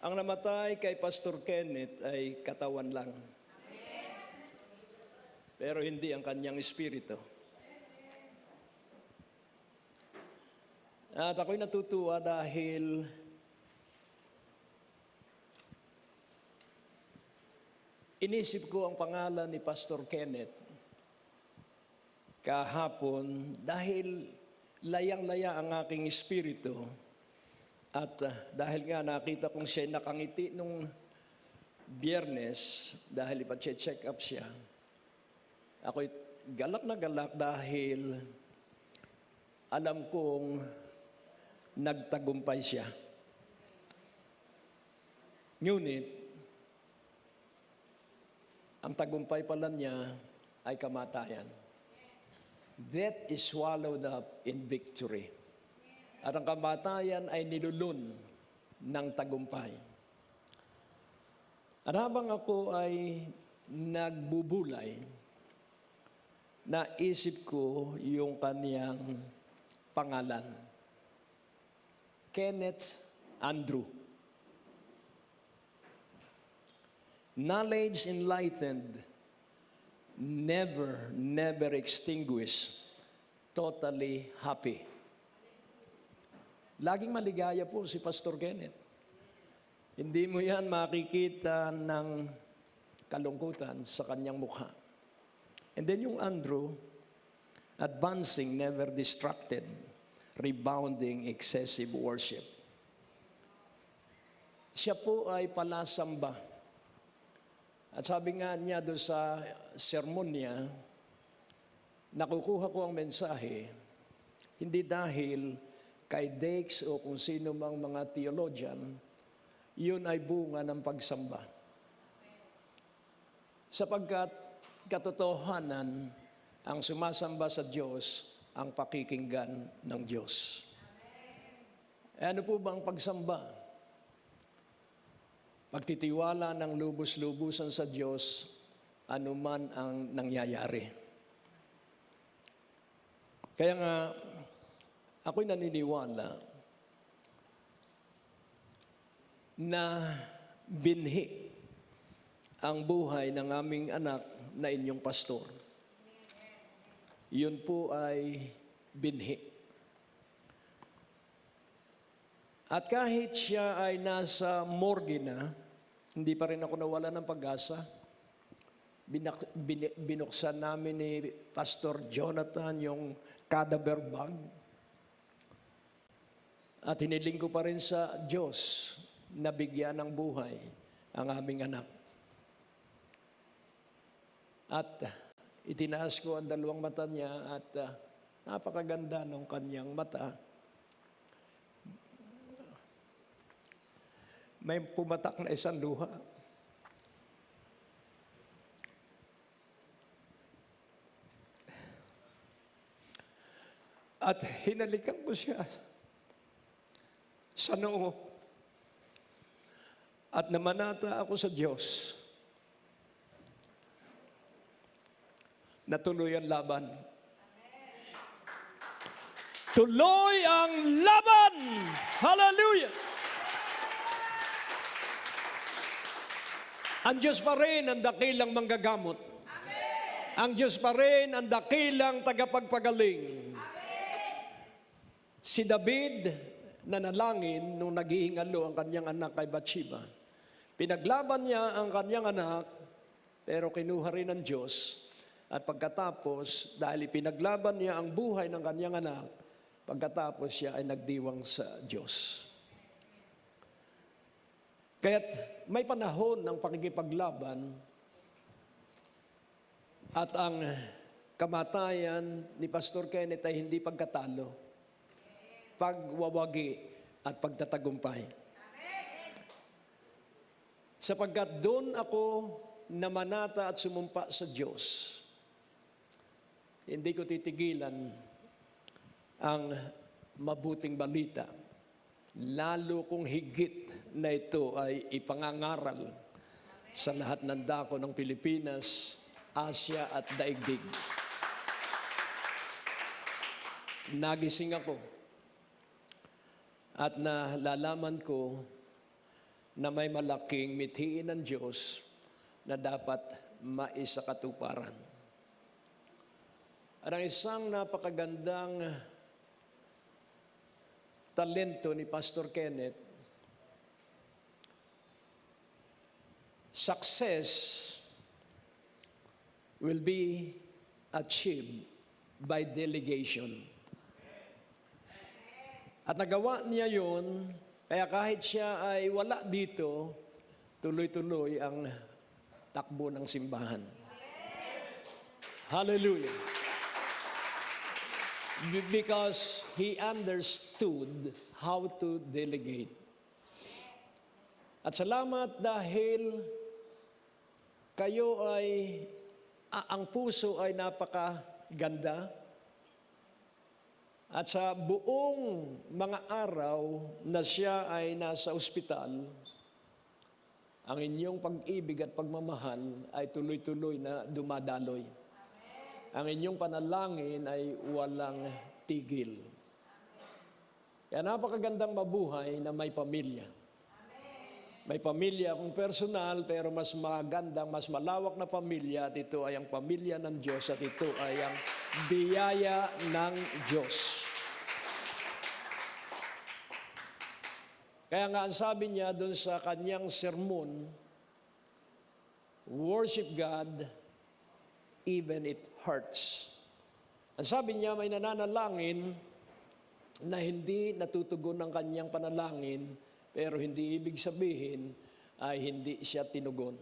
Ang namatay kay Pastor Kenneth ay katawan lang. Pero hindi ang kanyang espiritu. At ako'y natutuwa dahil inisip ko ang pangalan ni Pastor Kenneth kahapon dahil layang-laya ang aking espiritu. At dahil nga nakita kong siya nakangiti nung Biyernes dahil ipa-check up siya, ako'y galak na galak dahil alam kong nagtagumpay siya. Ngunit, ang tagumpay pala niya ay kamatayan. Death is swallowed up in victory. At ang kamatayan ay nilulun ng tagumpay. At habang ako ay nagbubulay, naisip ko yung kaniyang pangalan. Kenneth Andrew. Knowledge enlightened, never extinguished, totally happy. Laging maligaya po si Pastor Kenneth. Hindi mo yan makikita ng kalungkutan sa kanyang mukha. And then yung Andrew, advancing, never distracted, rebounding, excessive worship. Siya po ay palasamba. At sabi nga niya doon sa sermon niya, nakukuha ko ang mensahe, hindi dahil kay Dex o kung sino mang mga theologian, yun ay bunga ng pagsamba. Sapagkat katotohanan, ang sumasamba sa Diyos, ang pakikinggan ng Diyos. Ano po ba ang pagsamba? Pagtitiwala ng lubos-lubusan sa Diyos, anuman ang nangyayari. Kaya nga, ako'y naniniwala na binhi ang buhay ng aming anak na inyong pastor. Yun po ay binhi. At kahit siya ay nasa morgue na, hindi pa rin ako nawala ng pag-asa. Binuksan namin ni Pastor Jonathan yung cadaver bag. At hiniling ko pa rin sa Diyos na bigyan ng buhay ang aming anak. At itinaas ko ang dalawang mata niya at napakaganda ng kanyang mata. May pumatak na isang luha. At hinalikan ko siya sa noo. At namanata ako sa Diyos na tuloy ang laban. Tuloy ang laban! Hallelujah! Ang Diyos pa rin ang dakilang manggagamot. Amen. Ang Diyos pa rin ang dakilang tagapagpagaling. Amen. Si David nanalangin nung naghihingalo ang kanyang anak kay Bathsheba. Pinaglaban niya ang kanyang anak, pero kinuha rin ng Diyos. At pagkatapos, dahil pinaglaban niya ang buhay ng kanyang anak, pagkatapos siya ay nagdiwang sa Diyos. Kaya't may panahon ng pakikipaglaban at ang kamatayan ni Pastor Kenneth ay hindi pagkatalo, pagwawagi at pagtatagumpay. Sapagkat doon ako namanata at sumumpa sa Diyos, hindi ko titigilan ang mabuting balita. Lalo kung higit na ito ay ipangangaral sa lahat ng dako ng Pilipinas, Asya at daigdig. Nagising ako at nalalaman ko na may malaking mithiin ng Diyos na dapat maisakatuparan. At ang isang napakagandang talento ni Pastor Kenneth, success will be achieved by delegation. At nagawa niya yun, kaya kahit siya ay wala dito, tuloy-tuloy ang takbo ng simbahan. Hallelujah. Because he understood how to delegate. At salamat dahil kayo ay, ang puso ay napakaganda. At sa buong mga araw na siya ay nasa ospital, ang inyong pag-ibig at pagmamahal ay tuloy-tuloy na dumadaloy. Ang inyong panalangin ay walang tigil. Kaya napakagandang mabuhay na may pamilya. May pamilya kung personal, pero mas magandang, mas malawak na pamilya at ito ay ang pamilya ng Diyos at ito ay ang biyaya ng Diyos. Kaya nga ang sabi niya doon sa kanyang sermon, worship God even it hurts. Ang sabi niya, may nananalangin na hindi natutugon ang kanyang panalangin, pero hindi ibig sabihin ay hindi siya tinugon.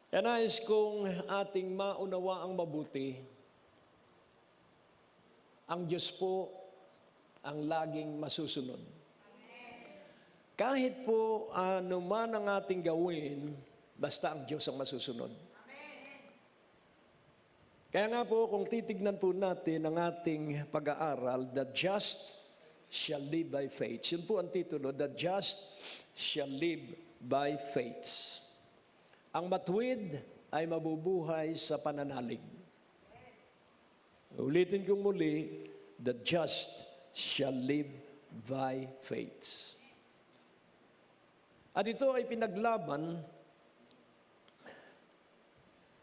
Kaya nais kong ating maunawa ang mabuti, ang Diyos po ang laging masusunod. Kahit po ano man ang ating gawin, basta ang Diyos ang masusunod. Kaya nga po, kung titignan po natin ang ating pag-aaral, the just shall live by faith. Yun po ang titulo, the just shall live by faith. Ang matuwid ay mabubuhay sa pananalig. Ulitin kong muli, the just shall live by faith. At ito ay pinaglaban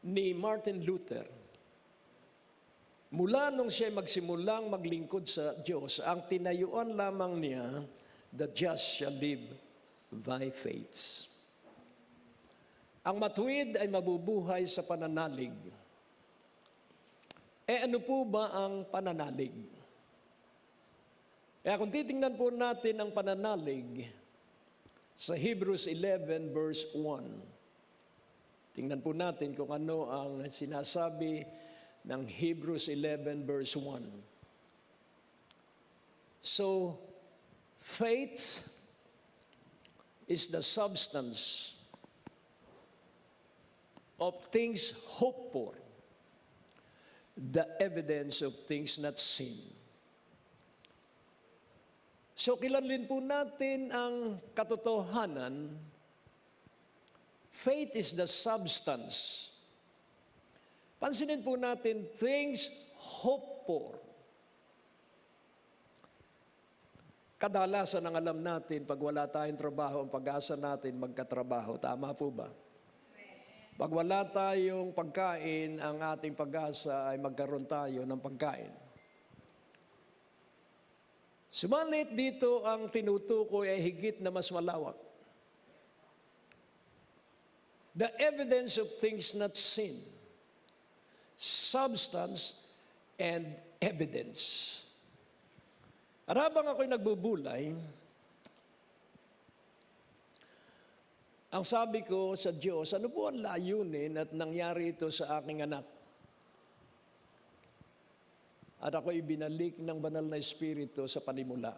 ni Martin Luther. Mula nung siya magsimulang maglingkod sa Diyos, ang tinayuan lamang niya, the just shall live by faith. Ang matuwid ay mabubuhay sa pananalig. Ano po ba ang pananalig? Kaya kung titingnan po natin ang pananalig sa Hebrews 11 verse 1, tingnan po natin kung ano ang sinasabi ng Hebrews 11 verse 1. So, faith is the substance of things hoped for, the evidence of things not seen. So, kilanlin po natin ang katotohanan. Faith is the substance. Pansinin po natin, things hoped for. Kadalasan ang alam natin, pag wala tayong trabaho, ang pag-asa natin magkatrabaho. Tama po ba? Pag wala tayong pagkain, ang ating pag-asa ay magkaroon tayo ng pagkain. Sumalit dito, ang tinutukoy ay higit na mas malawak. The evidence of things not seen. Substance and evidence. At habang ako'y nagbubulay, ang sabi ko sa Diyos, ano po ang layunin at nangyari ito sa aking anak? At ako'y binalik ng banal na Espiritu sa panimula.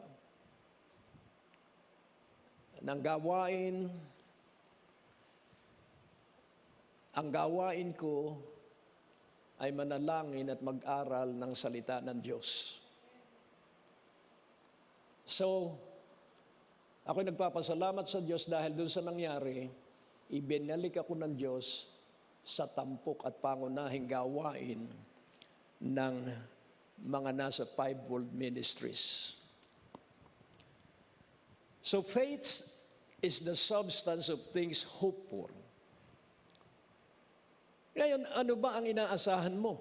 Ang gawain ko ay manalangin at mag-aral ng salita ng Diyos. So, ako'y nagpapasalamat sa Diyos dahil doon sa nangyari, ibinalik ako ng Diyos sa tampok at pangunahing gawain ng mga nasa fivefold ministries. So faith is the substance of things hoped for. Ngayon, ano ba ang inaasahan mo?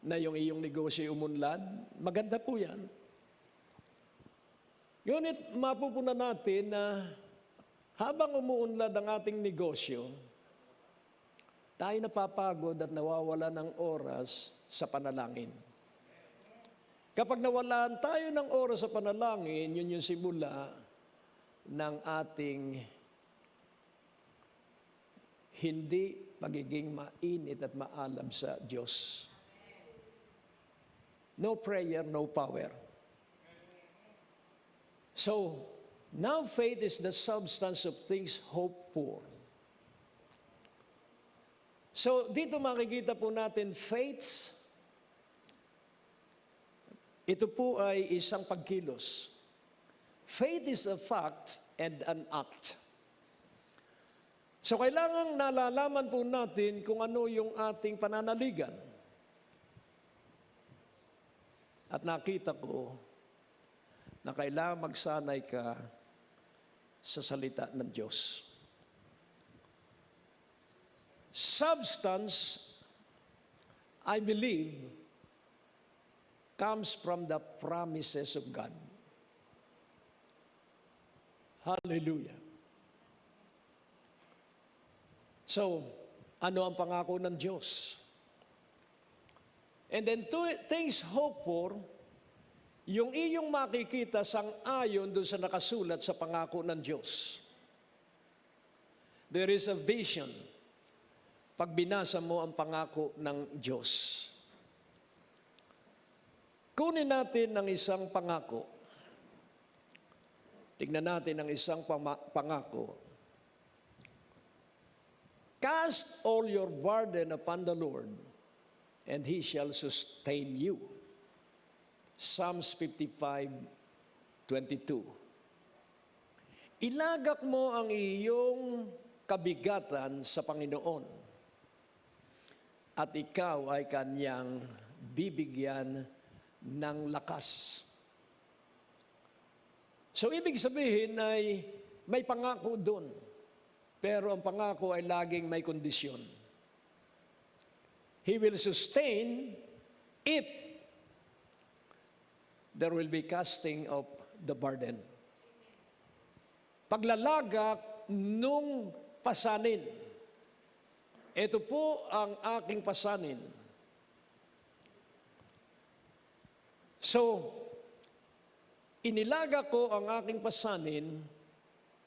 Na yung iyong negosyo umunlad? Maganda po yan. Ngunit mapupunan natin na habang umuunlad ang ating negosyo, tayo napapagod at nawawala ng oras sa panalangin. Kapag nawalan tayo ng oras sa panalangin, yun yung simula ng ating hindi pagiging mainit at maalab sa Diyos. No prayer, no power. So, now faith is the substance of things hoped for. So, dito makikita po natin faith. Ito po ay isang pagkilos. Faith is a fact and an act. So kailangang nalalaman po natin kung ano yung ating pananaligan. At nakita ko na kailangan magsanay ka sa salita ng Diyos. Substance, I believe, comes from the promises of God. Hallelujah. So, ano ang pangako ng Diyos? And then two things hope for, yung iyong makikita sang-ayon doon sa nakasulat sa pangako ng Diyos. There is a vision pag binasa mo ang pangako ng Diyos. Kunin natin ang isang pangako. Tingnan natin ang isang pangako. Cast all your burden upon the Lord, and He shall sustain you. Psalms 55:22. Ilagak mo ang iyong kabigatan sa Panginoon, at ikaw ay Kanyang bibigyan ng lakas. So, ibig sabihin ay may pangako doon. Pero ang pangako ay laging may kondisyon. He will sustain if there will be casting of the burden. Paglalagak nung pasanin. Ito po ang aking pasanin. So, inilaga ko ang aking pasanin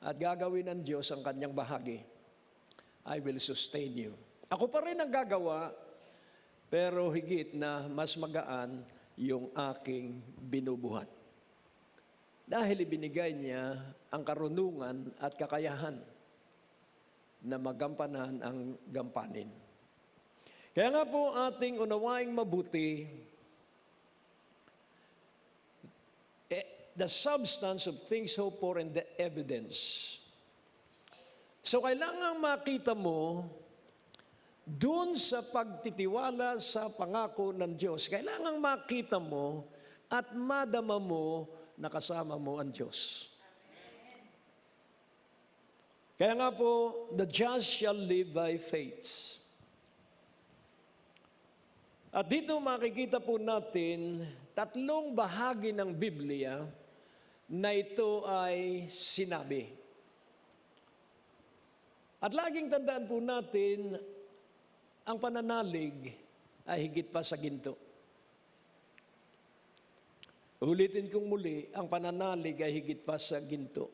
at gagawin ng Diyos ang kanyang bahagi. I will sustain you. Ako pa rin ang gagawa, pero higit na mas magaan yung aking binubuhat. Dahil ibinigay niya ang karunungan at kakayahan na magampanan ang gampanin. Kaya nga po ating unawaing mabuti, the substance of things hoped for and the evidence. So kailangan makita mo dun sa pagtitiwala sa pangako ng Diyos. Kailangan makita mo at madama mo na kasama mo ang Diyos. Kaya nga po, the just shall live by faith. At dito makikita po natin tatlong bahagi ng Biblia na ito ay sinabi. At laging tandaan po natin, ang pananalig ay higit pa sa ginto. Ulitin kong muli, ang pananalig ay higit pa sa ginto.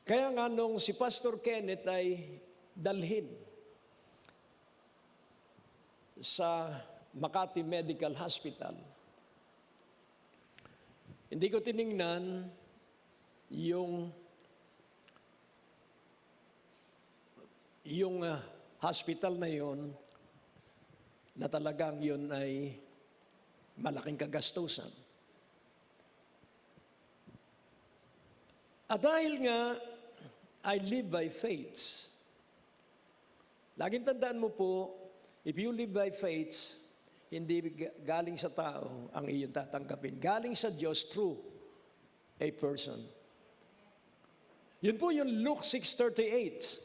Kaya nga nung si Pastor Kenneth ay dalhin sa Makati Medical Hospital, hindi ko tiningnan yung hospital na yon na talagang yun ay malaking kagastusan. At dahil nga, I live by faith. Laging tandaan mo po, if you live by faith, hindi galing sa tao ang iyong tatanggapin. Galing sa Diyos, true. a person. Yun po yung Luke 6:38.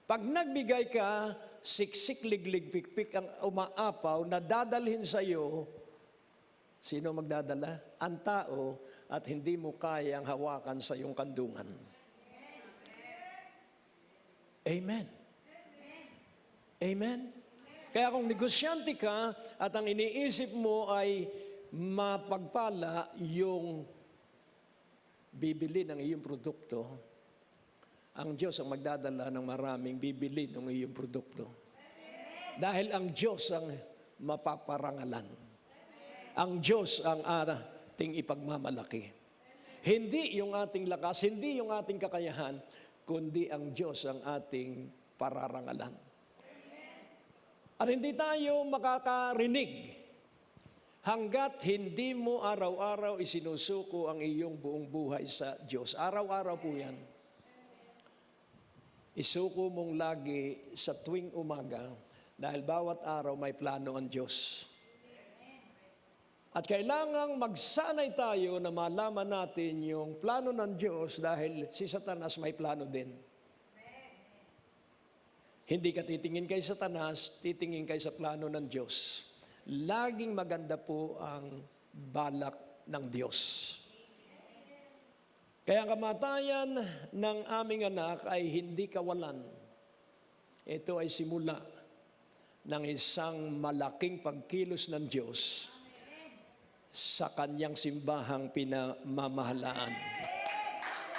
Pag nagbigay ka, siksik, liglig, pikpik ang umaapaw na dadalhin sa iyo, sino magdadala? Ang tao at hindi mo kayang hawakan sa iyong kandungan. Amen. Amen. Kaya kung negosyante ka at ang iniisip mo ay mapagpala yung bibili ng iyong produkto, ang Diyos ang magdadala ng maraming bibili ng iyong produkto. Dahil ang Diyos ang mapaparangalan. Ang Diyos ang ating ipagmamalaki. Hindi yung ating lakas, hindi yung ating kakayahan, kundi ang Diyos ang ating pararangalan. At hindi tayo makakarinig hanggat hindi mo araw-araw isinusuko ang iyong buong buhay sa Diyos. Araw-araw po yan. Isuko mong lagi sa tuwing umaga dahil bawat araw may plano ang Diyos. At kailangang magsanay tayo na malaman natin yung plano ng Diyos dahil si Satanas may plano din. Hindi ka titingin kay Satanas, titingin kay sa plano ng Diyos. Laging maganda po ang balak ng Diyos. Kaya ang kamatayan ng aming anak ay hindi kawalan. Ito ay simula ng isang malaking pagkilos ng Diyos sa kanyang simbahang pinamamahalaan.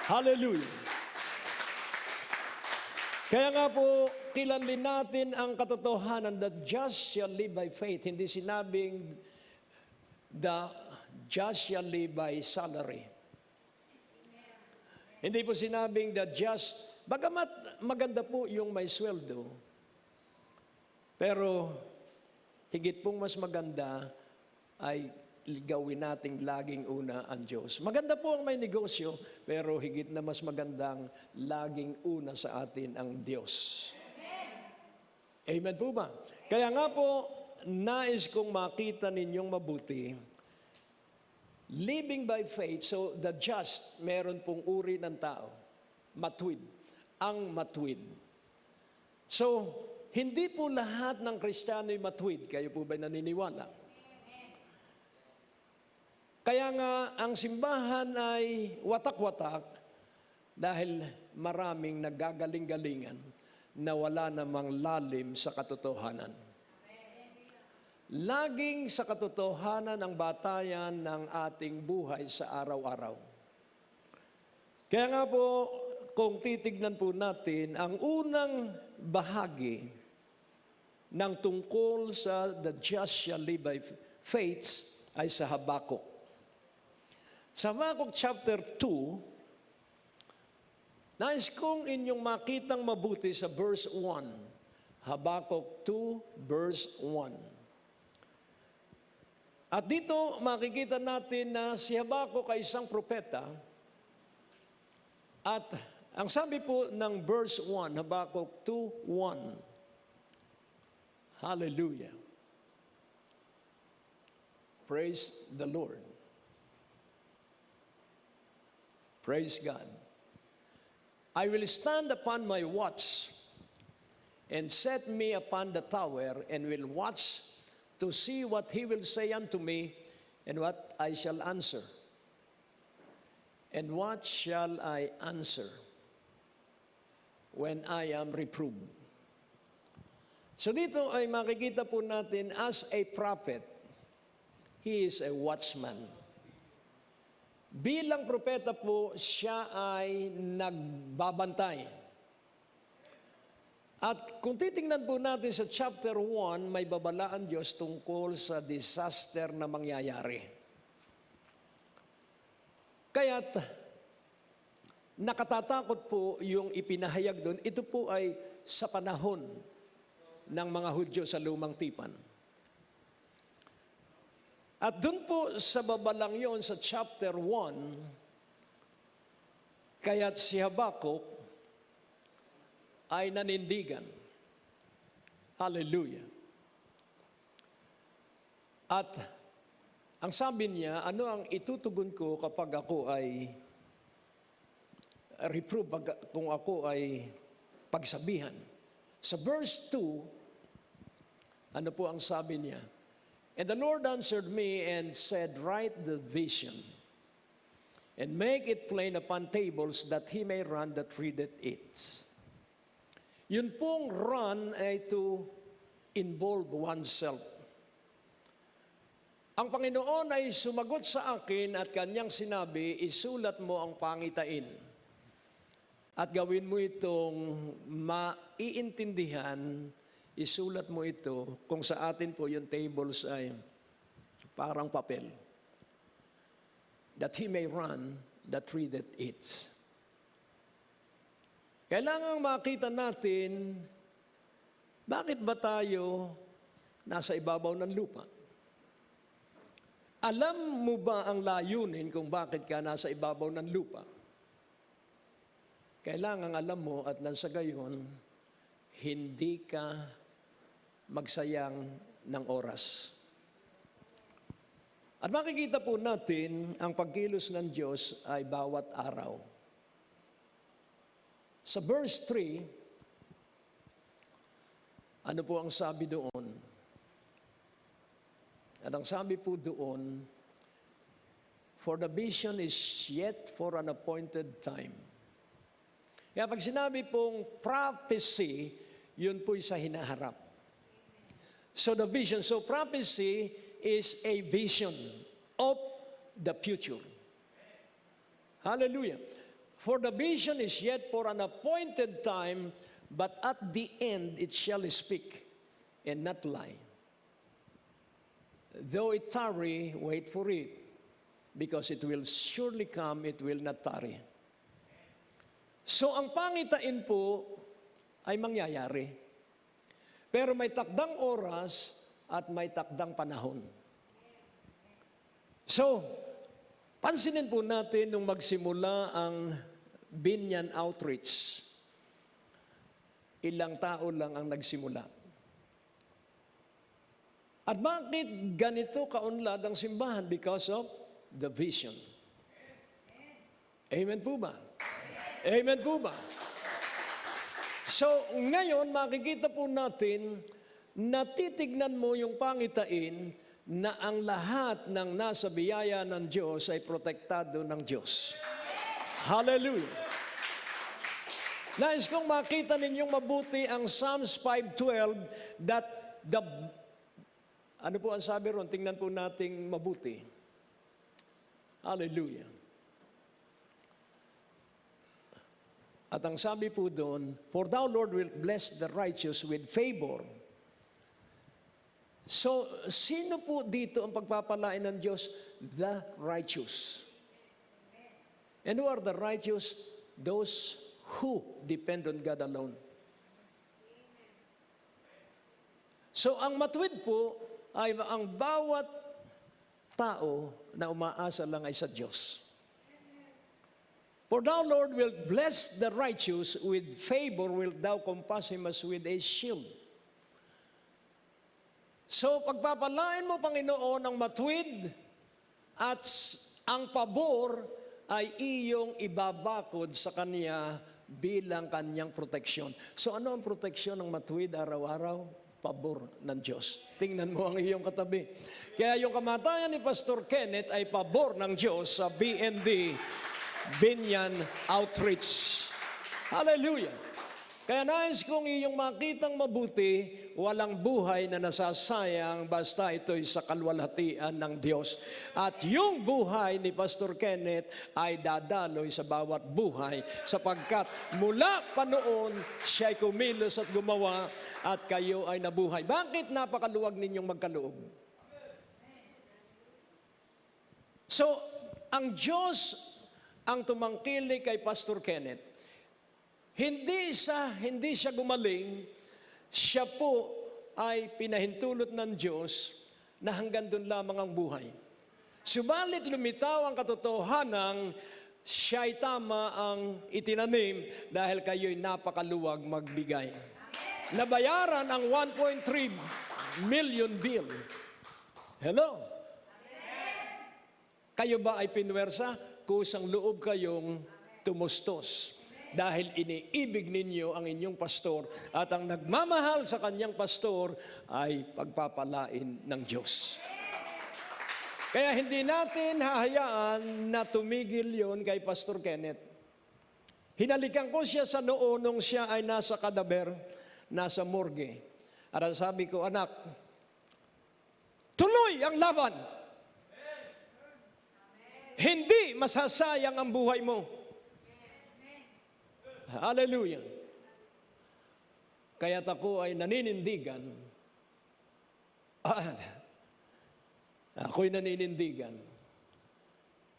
Hallelujah! Kaya nga po, kilanlin natin ang katotohanan that just shall live by faith. Hindi sinabing the just shall live by salary. Hindi po sinabing the just, bagamat maganda po yung may sweldo, pero higit pong mas maganda ay gawin nating laging una ang Diyos. Maganda po ang may negosyo, pero higit na mas magandang laging una sa atin ang Diyos. Amen po ba? Kaya nga po, nais kong makita ninyong mabuti, living by faith, so the just, meron pong uri ng tao. Matuwid. Ang matuwid. So, hindi po lahat ng Kristiyano ay matuwid. Kayo po ba naniniwala? Kaya nga, ang simbahan ay watak-watak dahil maraming naggagaling-galingan na wala namang lalim sa katotohanan. Laging sa katotohanan ang batayan ng ating buhay sa araw-araw. Kaya nga po, kung titignan po natin, ang unang bahagi ng tungkol sa the just shall live by faith ay sa Habakuk. Sa Habakuk chapter 2, nais kong inyong makitang mabuti sa verse 1. Habakuk 2, verse 1. At dito makikita natin na si Habakuk ay isang propeta. At ang sabi po ng verse 1, Habakuk 2:1. Hallelujah. Praise the Lord. Praise God. I will stand upon my watch and set me upon the tower and will watch to see what he will say unto me, and what I shall answer. And what shall I answer when I am reproved? So dito ay makikita po natin as a prophet, he is a watchman. Bilang propeta po, siya ay nagbabantay. At kung titingnan po natin sa chapter 1, may babalaan Diyos tungkol sa disaster na mangyayari. Kaya't nakatatakot po yung ipinahayag doon. Ito po ay sa panahon ng mga Hudyo sa Lumang Tipan. At doon po sa babalang yon sa chapter 1, kaya't si Habakuk ay nanindigan. Hallelujah. At ang sabi niya, ano ang itutugon ko kapag ako ay reprove kung ako ay pagsabihan. Sa verse 2, ano po ang sabi niya? And the Lord answered me and said, write the vision and make it plain upon tables that he may run that readeth it. Yun pong run ay to involve oneself. Ang Panginoon ay sumagot sa akin at kanyang sinabi, isulat mo ang pangitain. At gawin mo itong maiintindihan, isulat mo ito, kung sa atin po yung tables ay parang papel. That he may run that readeth it. Kailangang makita natin, bakit ba tayo nasa ibabaw ng lupa? Alam mo ba ang layunin kung bakit ka nasa ibabaw ng lupa? Kailangang alam mo at nang sa gayon, hindi ka magsayang ng oras. At makikita po natin ang pagkilos ng Diyos ay bawat araw. Sa verse 3, ano po ang sabi doon? At ang sabi po doon, for the vision is yet for an appointed time. Kaya pag sinabi pong prophecy, yun po'y sa hinaharap. So the vision, so prophecy is a vision of the future. Hallelujah. For the vision is yet for an appointed time, but at the end it shall speak and not lie. Though it tarry, wait for it, because it will surely come, it will not tarry. So ang pangitain po ay mangyayari. Pero may takdang oras at may takdang panahon. So, pansinin po natin nung magsimula ang Binyan Outreach. Ilang tao lang ang nagsimula. At bakit ganito kaunlad ang simbahan? Because of the vision. Amen po ba? Amen po ba? So, ngayon, makikita po natin, natitignan mo yung pangitain na ang lahat ng nasa biyaya ng Diyos ay protektado ng Diyos. Hallelujah! Nais kong makita ninyong mabuti ang Psalms 5:12 that the ano po ang sabi ron? Tingnan po nating mabuti. Hallelujah. At ang sabi po doon, for thou, Lord, wilt bless the righteous with favor. So, sino po dito ang pagpapalain ng Diyos? The righteous. And who are the righteous? Those who depend on God alone. So, ang matuwid po, ay ang bawat tao na umaasa lang ay sa Diyos. For thou, Lord, wilt bless the righteous, with favor wilt thou compass him as with a shield. So, pagpapalain mo, Panginoon, ang matuwid at ang pabor ay iyong ibabakod sa Kanya bilang Kanyang proteksyon. So, ano ang proteksyon ng matuwid araw-araw? Pabor ng Diyos. Tingnan mo ang iyong katabi. Kaya yung kamatayan ni Pastor Kenneth ay pabor ng Diyos sa BND, Binyan Outreach. Hallelujah! Kaya nais kong iyong makitang mabuti, walang buhay na nasasayang basta ito'y sa kalwalhatian ng Diyos. At yung buhay ni Pastor Kenneth ay dadaloy sa bawat buhay sapagkat mula pa noon siya'y kumilos at gumawa at kayo ay nabuhay. Bakit napakaluwag ninyong magkaloob? So, ang Diyos ang tumangkilik kay Pastor Kenneth. Hindi siya gumaling, siya po ay pinahintulot ng Diyos na hanggang doon lamang ang buhay. Subalit lumitaw ang katotohanang siya'y tama ang itinanim dahil kayo'y napakaluwag magbigay. Nabayaran ang 1.3 million bill. Hello? Kayo ba ay pinwersa? Kusang loob kayong tumustos. Dahil iniibig ninyo ang inyong pastor at ang nagmamahal sa kanyang pastor ay pagpapalain ng Diyos. Kaya hindi natin hahayaan na tumigil yon kay Pastor Kenneth. Hinalikan ko siya sa noo nung siya ay nasa kadaber, nasa morgue. At sabi ko, anak, tuloy ang laban. Hindi masasayang ang buhay mo. Hallelujah. Kaya't ako ay naninindigan. Ako'y naninindigan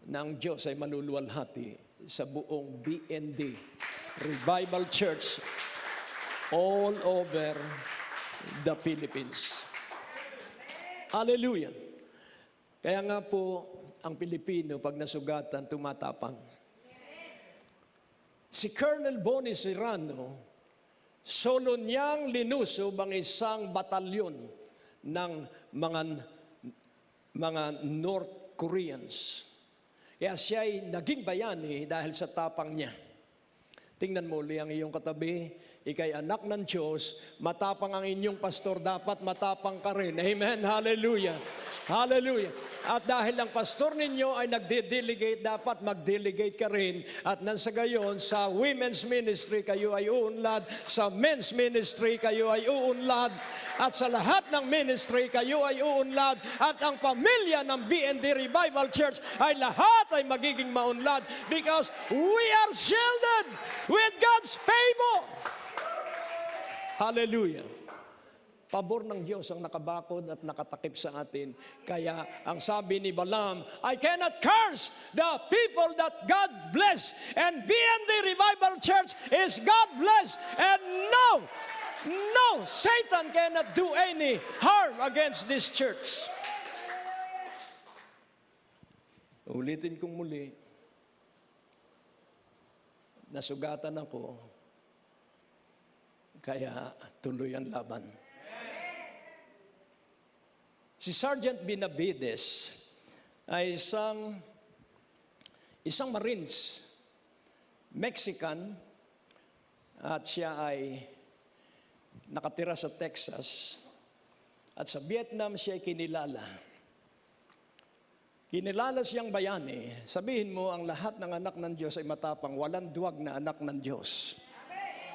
na ang Diyos ay manluluwalhati sa buong BND Revival Church all over the Philippines. Hallelujah. Kaya nga po, ang Pilipino, pag nasugatan, tumatapang. Si Colonel Bonnie Serrano, solo niyang linusob ang isang batalyon ng mga North Koreans. Kaya siya ay naging bayani dahil sa tapang niya. Tingnan mo uli ang iyong katabi, ikay anak ng Diyos, matapang ang inyong pastor, dapat matapang ka rin. Amen, hallelujah. Hallelujah. At dahil ang pastor ninyo ay nagde-delegate, dapat mag-delegate ka rin. At nang sa gayon, sa women's ministry, kayo ay uunlad. Sa men's ministry, kayo ay uunlad. At sa lahat ng ministry, kayo ay uunlad. At ang pamilya ng BND Revival Church ay lahat ay magiging maunlad because we are shielded with God's favor. Hallelujah. Pabor ng Diyos ang nakabakod at nakatakip sa atin. Kaya ang sabi ni Balaam, I cannot curse the people that God bless. And BND Revival Church is God blessed. And no, Satan cannot do any harm against this church. Ulitin kong muli, nasugatan ako, kaya tuloy ang laban. Si Sergeant Benavides ay isang Marines, Mexican, at siya ay nakatira sa Texas. At sa Vietnam siya ay kinilala. Kinilala siyang bayani. Sabihin mo, ang lahat ng anak ng Diyos ay matapang, walang duwag na anak ng Diyos.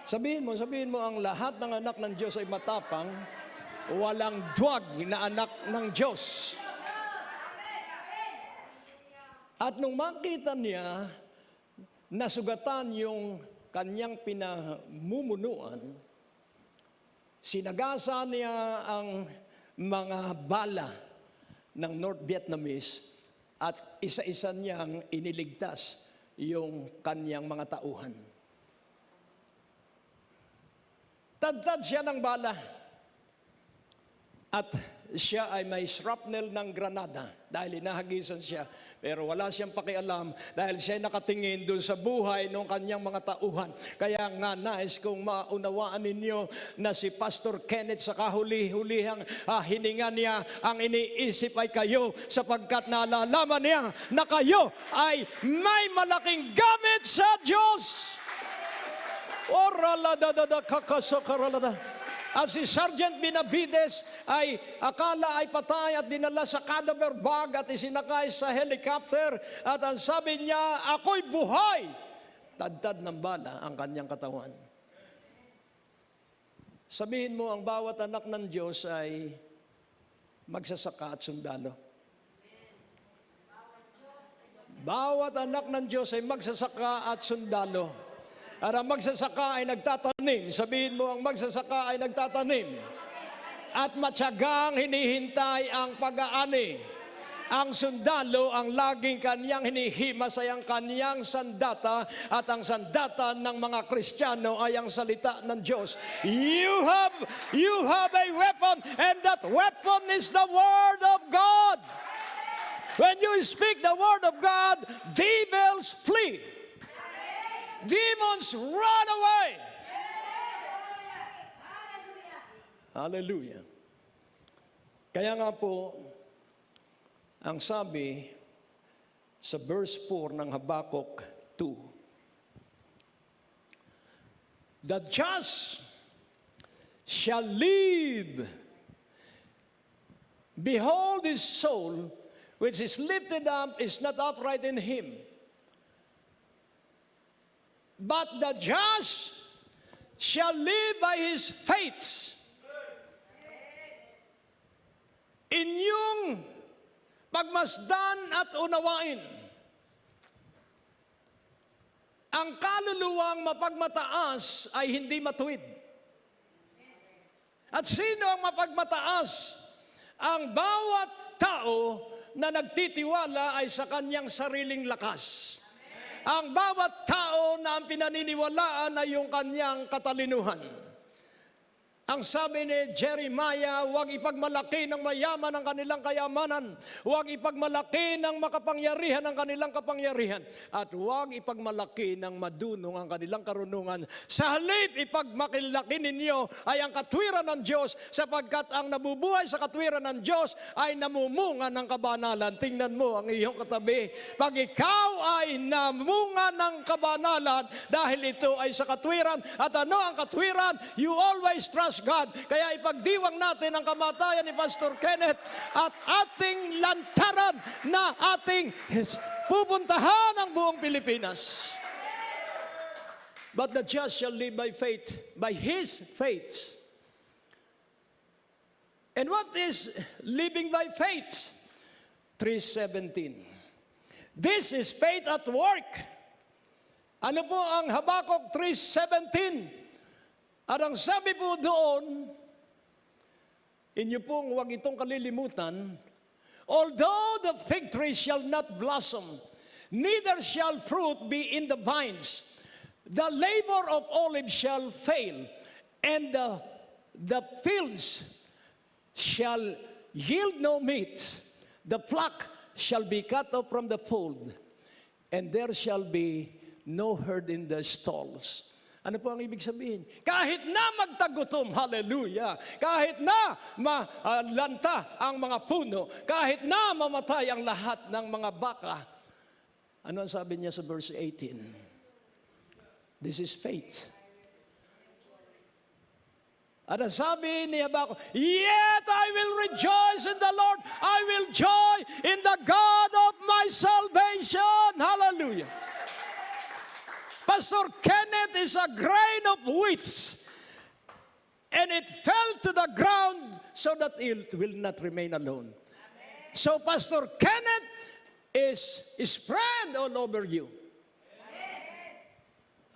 Sabihin mo, ang lahat ng anak ng Diyos ay matapang, walang duwag na anak ng Diyos. At nung makita niya, nasugatan yung kanyang pinamumunuan, sinagasa niya ang mga bala ng North Vietnamese at isa-isa niyang iniligtas yung kanyang mga tauhan. Tadtad siya ng bala. At siya ay may shrapnel ng granada dahil inahagisan siya. Pero wala siyang pakialam dahil siya ay nakatingin doon sa buhay ng kanyang mga tauhan. Kaya nga nais kong maunawaan ninyo na si Pastor Kenneth sa kahuli-hulihang hininga niya, ang iniisip ay kayo sapagkat nalalaman niya na kayo ay may malaking gamit sa Diyos. Oraladadada kakasakaralada. At si Sergeant Benavides ay akala ay patay at dinala sa cadaver bag at isinakay sa helicopter. At ang sabi niya, ako'y buhay. Tadtad ng bala ang kanyang katawan. Sabihin mo, ang bawat anak ng Diyos ay magsasaka at sundalo. Bawat anak ng Diyos ay magsasaka at sundalo. At ang magsasaka ay nagtatanim. Sabihin mo, ang magsasaka ay nagtatanim. At matyagang hinihintay ang pag-aani. Ang sundalo ang laging kanyang hinihimas ay ang kanyang sandata. At ang sandata ng mga Kristiyano ay ang salita ng Diyos. You have a weapon, and that weapon is the Word of God. When you speak the Word of God, devils flee. Demons run away. Hallelujah. Kaya nga po, ang sabi sa verse 4 ng Habakkuk 2, The just shall live. Behold, his soul, which is lifted up, is not upright in him. But the just shall live by his faith. Inyong pagmasdan at unawain ang kaluluwang mapagmataas ay hindi matuwid. At sino ang mapagmataas? Ang bawat tao na nagtitiwala ay sa kanyang sariling lakas. Ang bawat tao na ang pinaniniwalaan ay yung kanyang katalinuhan. Ang sabi ni Jeremiah, huwag ipagmalaki ng mayaman ang kanilang kayamanan, huwag ipagmalaki ng makapangyarihan ang kanilang kapangyarihan, at huwag ipagmalaki ng madunong ang kanilang karunungan. Sa halip, ipagmakilaki ninyo ay ang katwiran ng Diyos, sapagkat ang nabubuhay sa katwiran ng Diyos ay namumunga ng kabanalan. Tingnan mo ang iyong katabi. Pag ikaw ay namunga ng kabanalan, dahil ito ay sa katwiran, at ano ang katwiran? You always trust God. Kaya ipagdiwang natin ang kamatayan ni Pastor Kenneth at ating lantaran na ating pupuntahan ang buong Pilipinas. But the just shall live by faith, by his faith. And what is living by faith? 3:17. This is faith at work. Ano po ang Habakuk 3:17? At ang sabi po doon, inyo pong huwag itong kalilimutan, although the fig tree shall not blossom, neither shall fruit be in the vines, the labor of olives shall fail, and the fields shall yield no meat, the flock shall be cut off from the fold, and there shall be no herd in the stalls. Ano po ang ibig sabihin? Kahit na magtagutom, hallelujah, kahit na malanta ang mga puno, kahit na mamatay ang lahat ng mga baka, ano ang sabi niya sa verse 18? This is faith. At ang sabi ni Habakuk, yet I will rejoice in the Lord, I will joy in the God of my salvation. Hallelujah. Pastor Kenneth is a grain of wheat, and it fell to the ground so that it will not remain alone. Amen. So Pastor Kenneth is spread all over you. Amen.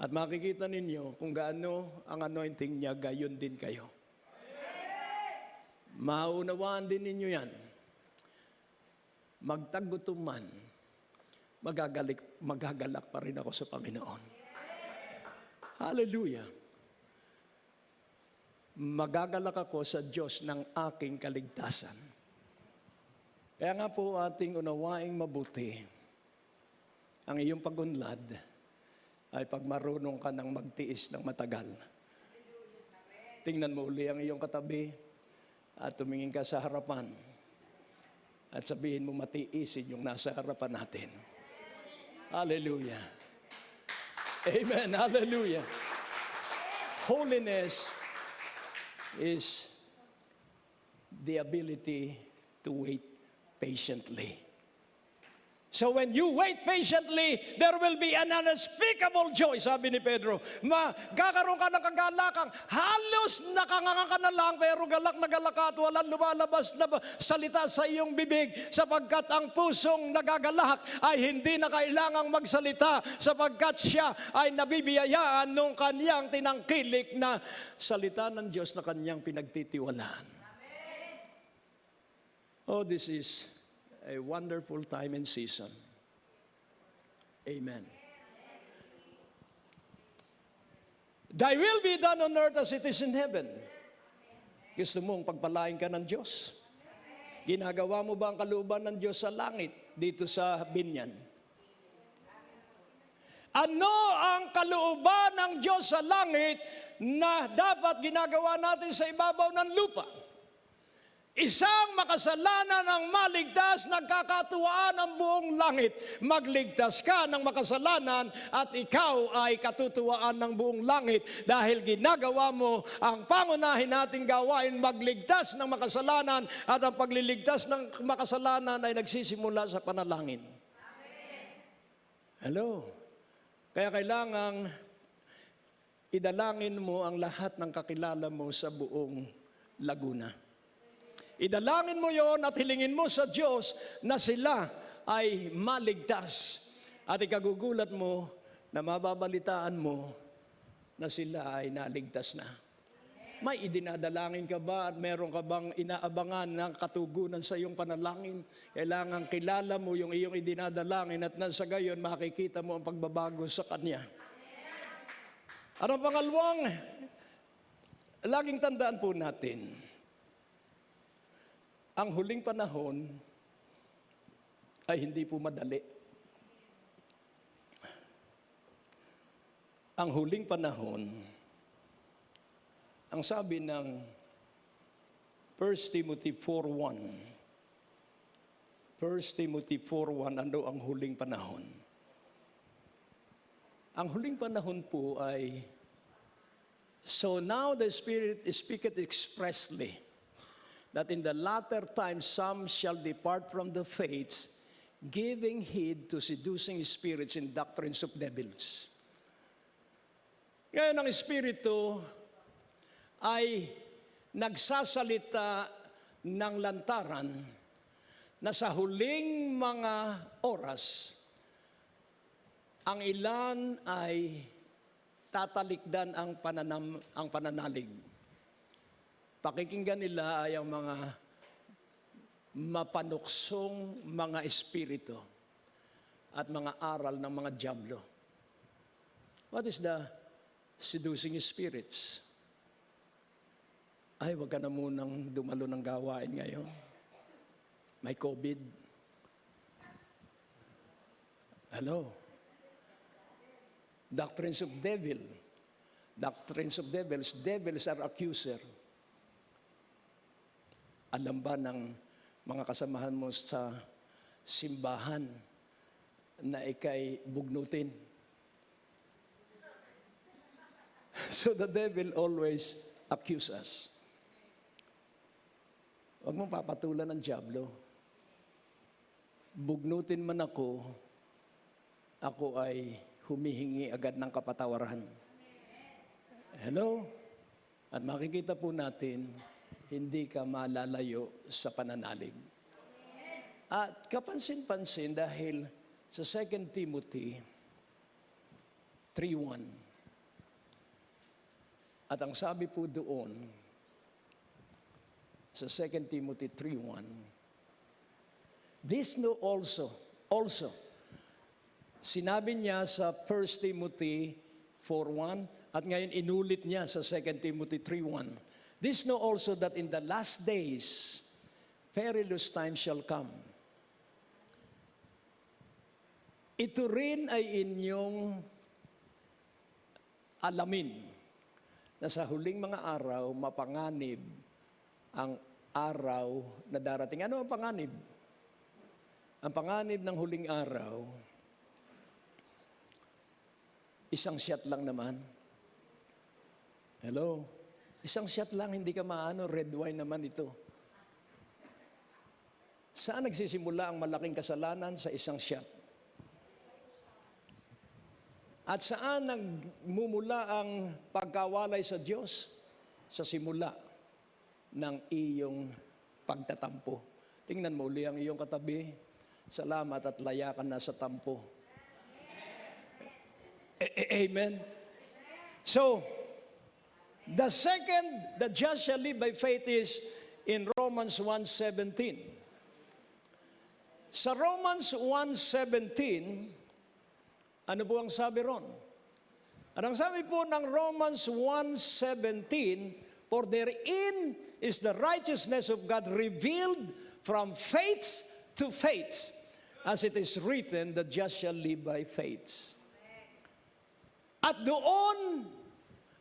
At makikita ninyo kung gaano ang anointing niya, gayon din kayo. Amen. Maunawaan din ninyo yan. Magtagutom man, magagalak pa rin ako sa Panginoon. Hallelujah. Magagalak ako sa Diyos ng aking kaligtasan. Kaya nga po ating unawaing mabuti, ang iyong pagunlad ay pag marunong ka ng magtiis ng matagal. Tingnan mo uli ang iyong katabi at tumingin ka sa harapan at sabihin mo matiisin yung nasa harapan natin. Hallelujah. Amen. Hallelujah. Holiness is the ability to wait patiently. So when you wait patiently, there will be an unspeakable joy, sabi ni Pedro. Magkakaroon ka ng kagalakan. Halos nakanganga ka na lang, pero galak na galak ka at walang lumalabas na salita sa iyong bibig, sapagkat ang pusong nagagalak ay hindi na kailangang magsalita, sapagkat siya ay nabibiyayaan nung kanyang tinangkilik na salita ng Diyos na kanyang pinagtitiwalaan. Oh, this is a wonderful time and season. Amen. Thy will be done on earth as it is in heaven. Gusto mong pagpalain ka ng Diyos? Ginagawa mo ba ang kalooban ng Diyos sa langit dito sa binyan? Ano ang kalooban ng Diyos sa langit na dapat ginagawa natin sa ibabaw ng lupa? Isang makasalanan ang maligtas, nagkakatuwaan ang buong langit. Magligtas ka ng makasalanan at ikaw ay katutuwaan ng buong langit dahil ginagawa mo ang pangunahin nating gawain, magligtas ng makasalanan, at ang pagliligtas ng makasalanan ay nagsisimula sa panalangin. Hello? Kaya kailangang idalangin mo ang lahat ng kakilala mo sa buong Laguna. Idalangin mo yon at hilingin mo sa Diyos na sila ay maligtas. At ikagugulat mo na mababalitaan mo na sila ay naligtas na. May idinadalangin ka ba at meron ka bang inaabangan ng katugunan sa iyong panalangin? Kailangan kilala mo yung iyong idinadalangin at nasa gayon makikita mo ang pagbabago sa Kanya. At ang pangalawang, laging tandaan po natin, ang huling panahon ay hindi po madali. Ang huling panahon, ang sabi ng 1 Timothy 4:1, 1 Timothy 4:1, ano ang huling panahon? Ang huling panahon po ay, so now the Spirit speaketh expressly, that in the latter time some shall depart from the faith, giving heed to seducing spirits and doctrines of devils. Ngayon ang Espiritu ay nagsasalita ng lantaran na sa huling mga oras, ang ilan ay tatalikdan ang pananalig. Pakikinggan nila ay ang mga mapanuksong mga espiritu at mga aral ng mga dyablo. What is the seducing spirits? Ay, wag ka na munang dumalo ng gawain ngayon. May COVID. Hello? Doctrines of devil. Doctrines of devils. Devils are accuser. Alam ba ng mga kasamahan mo sa simbahan na ikay bugnutin? So the devil always accuses us. Huwag mong papatulan ng dyablo. Bugnutin man ako ay humihingi agad ng kapatawaran. Hello? At makikita po natin, hindi ka malalayo sa pananalig. At kapansin-pansin dahil sa 2 Timothy 3:1. At ang sabi po doon sa 2 Timothy 3:1, this know also, sinabi niya sa 1 Timothy 4:1 at ngayon inulit niya sa 2 Timothy 3:1. This know also that in the last days, perilous times shall come. Ito rin ay inyong alamin na sa huling mga araw, mapanganib ang araw na darating. Ano ang panganib? Ang panganib ng huling araw, isang shot lang naman. Hello? Isang shot lang, hindi ka maano, red wine naman ito. Saan nagsisimula ang malaking kasalanan? Sa isang shot. At saan nagmumula ang pagkawalay sa Diyos? Sa simula ng iyong pagtatampo. Tingnan mo uli ang iyong katabi. Salamat at laya ka na sa tampo. Amen? So, the second, the just shall live by faith is in Romans 1:17. Sa Romans 1:17, ano po ang sabi ron? At ang sabi po ng Romans 1:17, for therein is the righteousness of God revealed from faith to faith, as it is written, the just shall live by faith. At doon,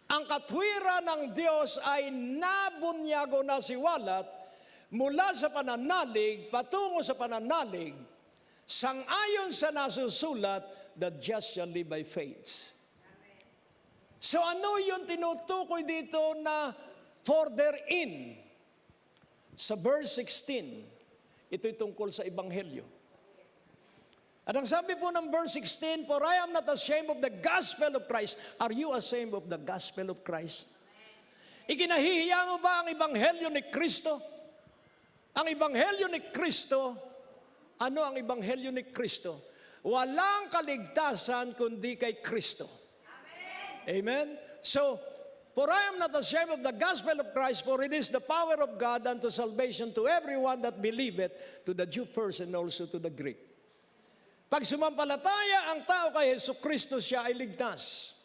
ang katwiran ng Diyos ay nabunyago na siwalat mula sa pananalig, patungo sa pananalig, sang-ayon sa nasusulat, the just shall live by faith. So ano yung tinutukoy dito na further in? Sa verse 16, ito'y tungkol sa Ebanghelyo. At ang sabi po ng verse 16, for I am not ashamed of the gospel of Christ. Are you ashamed of the gospel of Christ? Ikinahihiya mo ba ang Ebanghelyo ni Kristo? Ang Ebanghelyo ni Kristo, ano ang Ebanghelyo ni Kristo? Walang kaligtasan kundi kay Kristo. Amen? So, for I am not ashamed of the gospel of Christ, for it is the power of God unto salvation to everyone that believeth, to the Jew first and also to the Greek. Pag sumampalataya ang tao kay Yesu Kristo, siya ay ligtas.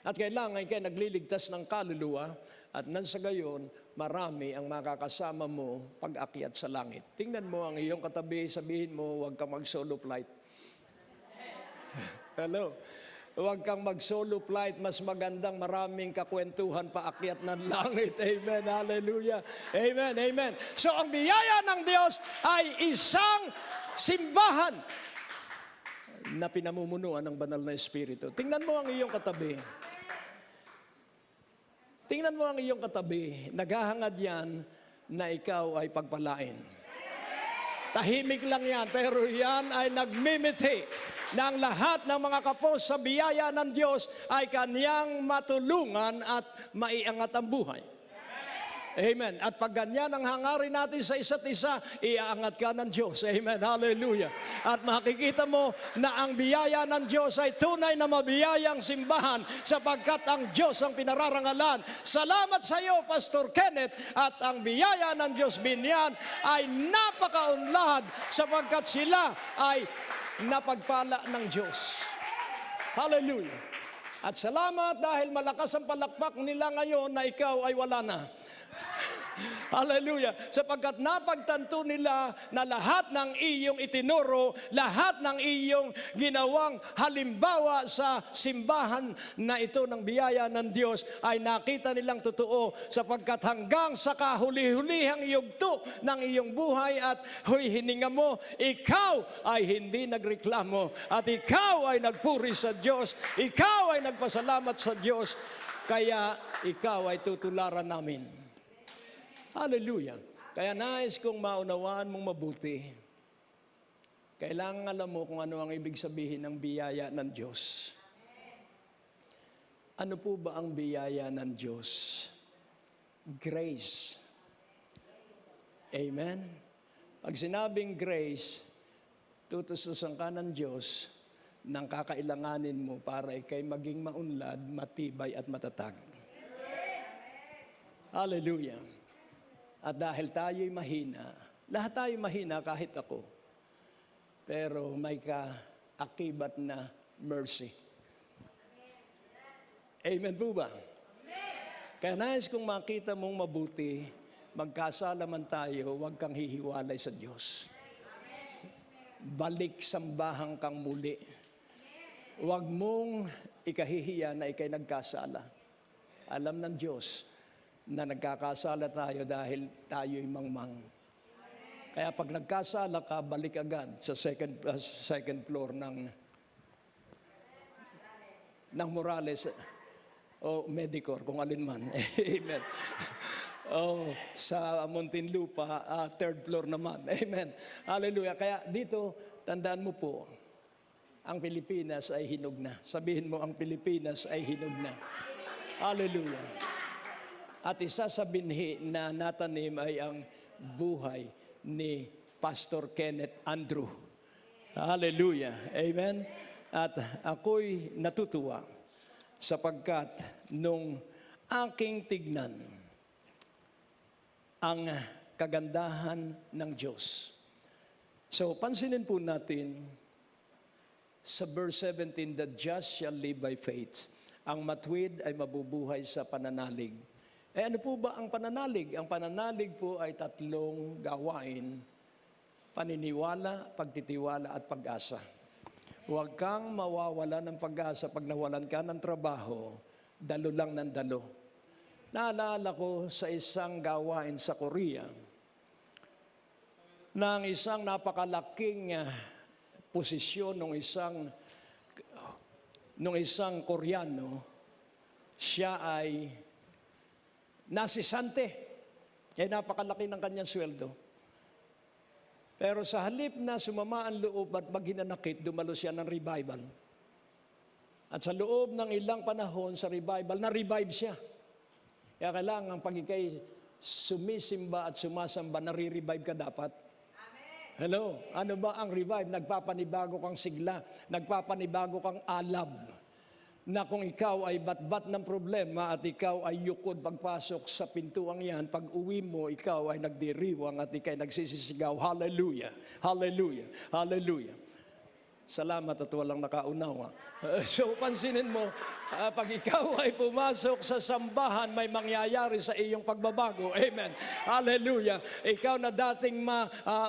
At kailangan kayo nagliligtas ng kaluluwa, at nang sa gayon, marami ang makakasama mo pag-akyat sa langit. Tingnan mo ang iyong katabi, sabihin mo, huwag kang mag-solo flight. Hello? Huwag kang mag-solo flight, mas magandang maraming kakwentuhan paakyat ng langit. Amen, hallelujah. Amen, amen. So ang biyaya ng Diyos ay isang simbahan na pinamumunuan ng banal na Espiritu. Tingnan mo ang iyong katabi. Tingnan mo ang iyong katabi. Naghahangad yan na ikaw ay pagpalain. Tahimik lang yan, pero yan ay nagmimiti na ang lahat ng mga kapos sa biyaya ng Diyos ay kaniyang matulungan at maiangat ang buhay. Amen. At pag ganyan ang hangarin natin sa isa't isa, iaangat ka ng Diyos. Amen. Hallelujah. At makikita mo na ang biyaya ng Diyos ay tunay na mabiyayang simbahan sapagkat ang Diyos ang pinararangalan. Salamat sa iyo, Pastor Kenneth. At ang biyaya ng Diyos binyan ay napakaunlad sapagkat sila ay napagpala ng Diyos. Hallelujah. At salamat dahil malakas ang palakpak nila ngayon na ikaw ay wala na. Hallelujah. Sapagkat napagtanto nila na lahat ng iyong itinuro, lahat ng iyong ginawang halimbawa sa simbahan na ito ng biyaya ng Diyos ay nakita nilang totoo sapagkat hanggang sa kahuli-hulihang yugto ng iyong buhay at hininga mo, ikaw ay hindi nagreklamo at ikaw ay nagpuri sa Diyos, ikaw ay nagpasalamat sa Diyos, kaya ikaw ay tutularan namin. Hallelujah. Kaya nais kong maunawaan mong mabuti. Kailangan alam mo kung ano ang ibig sabihin ng biyaya ng Diyos. Ano po ba ang biyaya ng Diyos? Grace. Amen? Pag sinabing grace, tutustusan ka ng Diyos ng kakailanganin mo para ikay maging maunlad, matibay at matatag. Hallelujah. At dahil tayo'y mahina, lahat tayo mahina kahit ako, pero may kaakibat na mercy. Amen po ba? Kaya nais kong makita mong mabuti, magkasala man tayo, huwag kang hihiwalay sa Diyos. Balik sambahan kang muli. Huwag mong ikahihiya na ikay nagkasala. Alam ng Diyos na nagkakasala tayo dahil tayo'y mangmang. Kaya pag nagkasala ka, balik agad sa second floor ng Morales o Medicor, kung alin man. Amen. O sa Muntinlupa, third floor naman. Amen. Hallelujah. Kaya dito, tandaan mo po, ang Pilipinas ay hinog na. Sabihin mo, ang Pilipinas ay hinog na. Hallelujah. At isa sa binhi na natanim ay ang buhay ni Pastor Kenneth Andrew. Hallelujah. Amen. At ako'y natutuwa sapagkat nung aking tignan ang kagandahan ng Diyos. So, pansinin po natin sa verse 17, the just shall live by faith. Ang matuwid ay mabubuhay sa pananalig. Ano po ba ang pananalig? Ang pananalig po ay tatlong gawain: paniniwala, pagtitiwala at pag-asa. Huwag kang mawawala ng pag-asa pag nawalan ka ng trabaho, dalo lang ng dalo. Naalala ko sa isang gawain sa Korea, ng isang napakalaking posisyon ng isang Koreano. Siya ay nasisante. Napakalaki ng kanyang sweldo. Pero sa halip na sumama ang loob at maghinanakit, dumalo siya ng revival. At sa loob ng ilang panahon sa revival, na-revive siya. Kaya kailangan pag ikay sumisimba at sumasamba, nare-revive ka dapat. Amen. Hello? Ano ba ang revive? Nagpapanibago kang sigla, nagpapanibago kang alab. Na kung ikaw ay batbat ng problema at ikaw ay yukod pagpasok sa pintuang yan, pag uwi mo, ikaw ay nagdiriwang at ikaw ay nagsisisigaw, hallelujah, hallelujah, hallelujah. Salamat at walang nakaunawa. So pansinin mo, pag ikaw ay pumasok sa sambahan, may mangyayari sa iyong pagbabago. Amen. Hallelujah. Ikaw na dating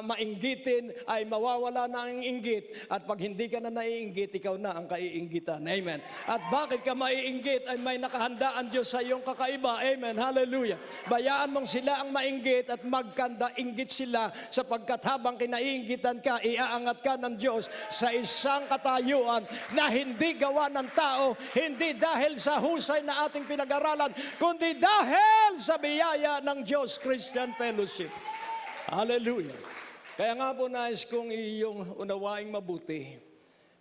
mainggitin ay mawawala na ang inggit. At pag hindi ka na naiinggit, ikaw na ang kaiinggitan. Amen. At bakit ka maiinggit ay may nakahandaan Diyos sa iyong kakaiba. Amen. Hallelujah. Bayaan mong sila ang mainggit at magkanda-inggit sila sapagkat habang kinaiinggitan ka, iaangat ka ng Diyos sa isang katayuan na hindi gawa ng tao, hindi dahil sa husay na ating pinag-aralan, kundi dahil sa biyaya ng Diyos Christian Fellowship. Hallelujah. Kaya nga po nais kong iyong unawaing mabuti,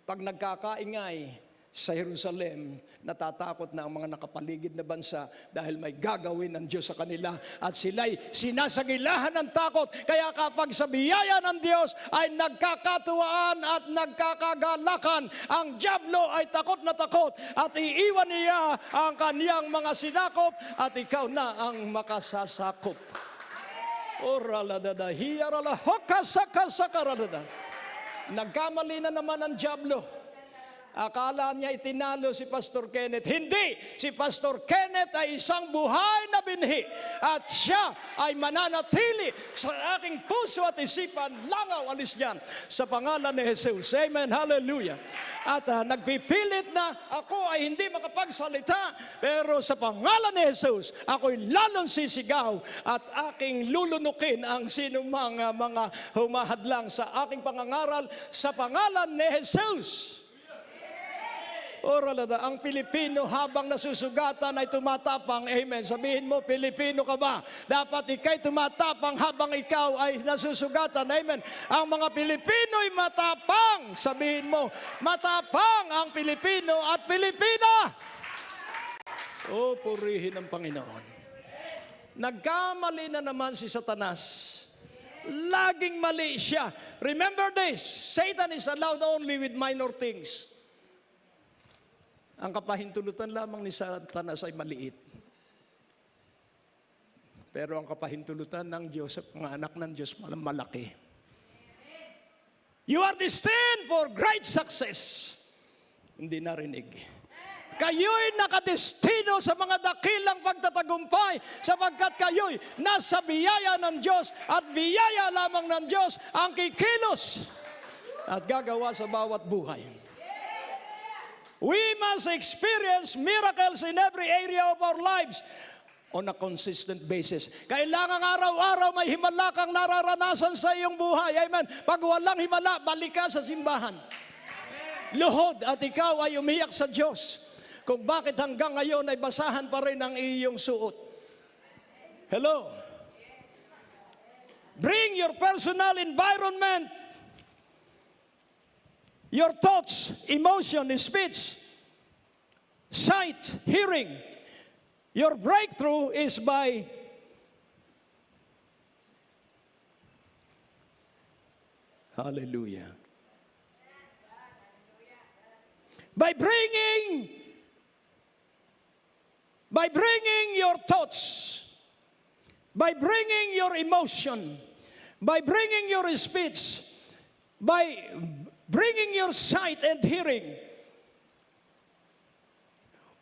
pag nagkakaingay sa Jerusalem, natatakot na ang mga nakapaligid na bansa dahil may gagawin ng Diyos sa kanila at sila'y sinasagilahan ng takot. Kaya kapag sa biyaya ng Diyos ay nagkakatuwaan at nagkakagalakan, ang dyablo ay takot na takot at iiwan niya ang kaniyang mga sinakop at ikaw na ang makasasakop. Nagkamali na naman ang dyablo. Akala niya itinalo si Pastor Kenneth. Hindi! Si Pastor Kenneth ay isang buhay na binhi. At siya ay mananatili sa aking puso at isipan. Langaw alis niyan sa pangalan ni Jesus. Amen. Hallelujah. At nagpipilit na ako ay hindi makapagsalita. Pero sa pangalan ni Jesus, ako'y lalong sisigaw at aking lulunukin ang sinumang mga humahadlang sa aking pangangaral sa pangalan ni Jesus. Oralada, ang Pilipino habang nasusugatan ay tumatapang. Amen. Sabihin mo, Pilipino ka ba? Dapat ikay tumatapang habang ikaw ay nasusugatan. Amen. Ang mga Pilipino'y matapang. Sabihin mo, matapang ang Pilipino at Pilipina. O, purihin ang Panginoon. Nagkamali na naman si Satanas. Laging mali siya. Remember this, Satan is allowed only with minor things. Ang kapahintulutan lamang ni Satanas ay maliit. Pero ang kapahintulutan ng Diyos, ang anak ng Diyos, malaki. You are destined for great success. Hindi narinig. Kayo'y nakadestino sa mga dakilang pagtatagumpay sapagkat kayo'y nasa biyaya ng Diyos at biyaya lamang ng Diyos ang kikilos at gagawa sa bawat buhay. We must experience miracles in every area of our lives on a consistent basis. Kailangan araw-araw may himala kang nararanasan sa iyong buhay. Amen. Pag walang himala, balik ka sa simbahan. Luhod at ikaw ay umiyak sa Diyos kung bakit hanggang ngayon ay basahan pa rin ang iyong suot. Hello? Bring your personal environment, your thoughts, emotion, speech, sight, hearing. Your breakthrough is by hallelujah. By bringing your thoughts, by bringing your emotion, by bringing your speech, by bringing your sight and hearing.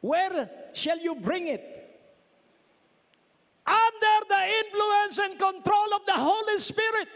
Where shall you bring it? Under the influence and control of the Holy Spirit.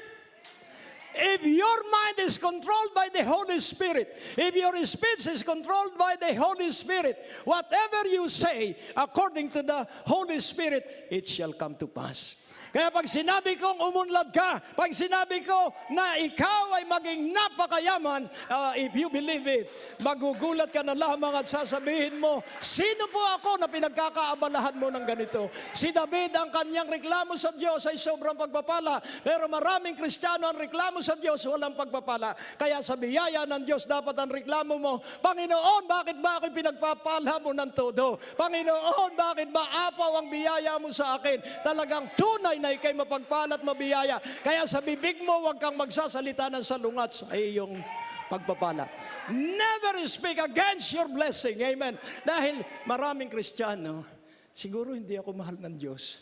If your mind is controlled by the Holy Spirit, if your speech is controlled by the Holy Spirit, whatever you say according to the Holy Spirit, it shall come to pass. Kaya pag sinabi kong umunlad ka, pag sinabi ko na ikaw ay maging napakayaman, if you believe it, magugulat ka na lamang at sasabihin mo, sino po ako na pinagkakaabalahan mo ng ganito? Si David, ang kanyang reklamo sa Diyos ay sobrang pagpapala, pero maraming Kristiyano ang reklamo sa Diyos, walang pagpapala. Kaya sa biyaya ng Diyos, dapat ang reklamo mo, Panginoon, bakit ba ako'y pinagpapala mo ng todo? Panginoon, bakit ba apaw ang biyaya mo sa akin? Talagang tunay na ikay mapagpala at mabiyaya. Kaya sa bibig mo, huwag kang magsasalita ng salungat sa iyong pagpapala. Never speak against your blessing. Amen. Dahil maraming Kristiyano, siguro hindi ako mahal ng Diyos.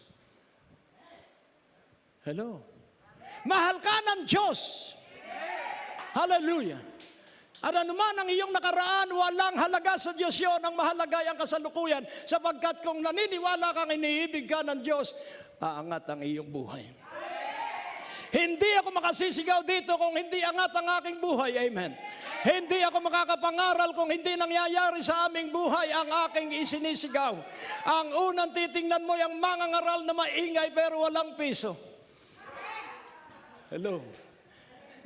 Hello? Mahal ka ng Diyos. Hallelujah. At anuman ang iyong nakaraan, walang halaga sa Diyos yon. Ang mahalaga ay ang kasalukuyan. Sapagkat kung naniniwala kang iniibig ka ng Diyos, aangat ang iyong buhay. Hindi ako makasisigaw dito kung hindi angat ang aking buhay. Amen. Hindi ako makakapangaral kung hindi nangyayari sa aming buhay ang aking isinisigaw. Ang unang titingnan mo yung mangangaral na maingay pero walang piso. Hello.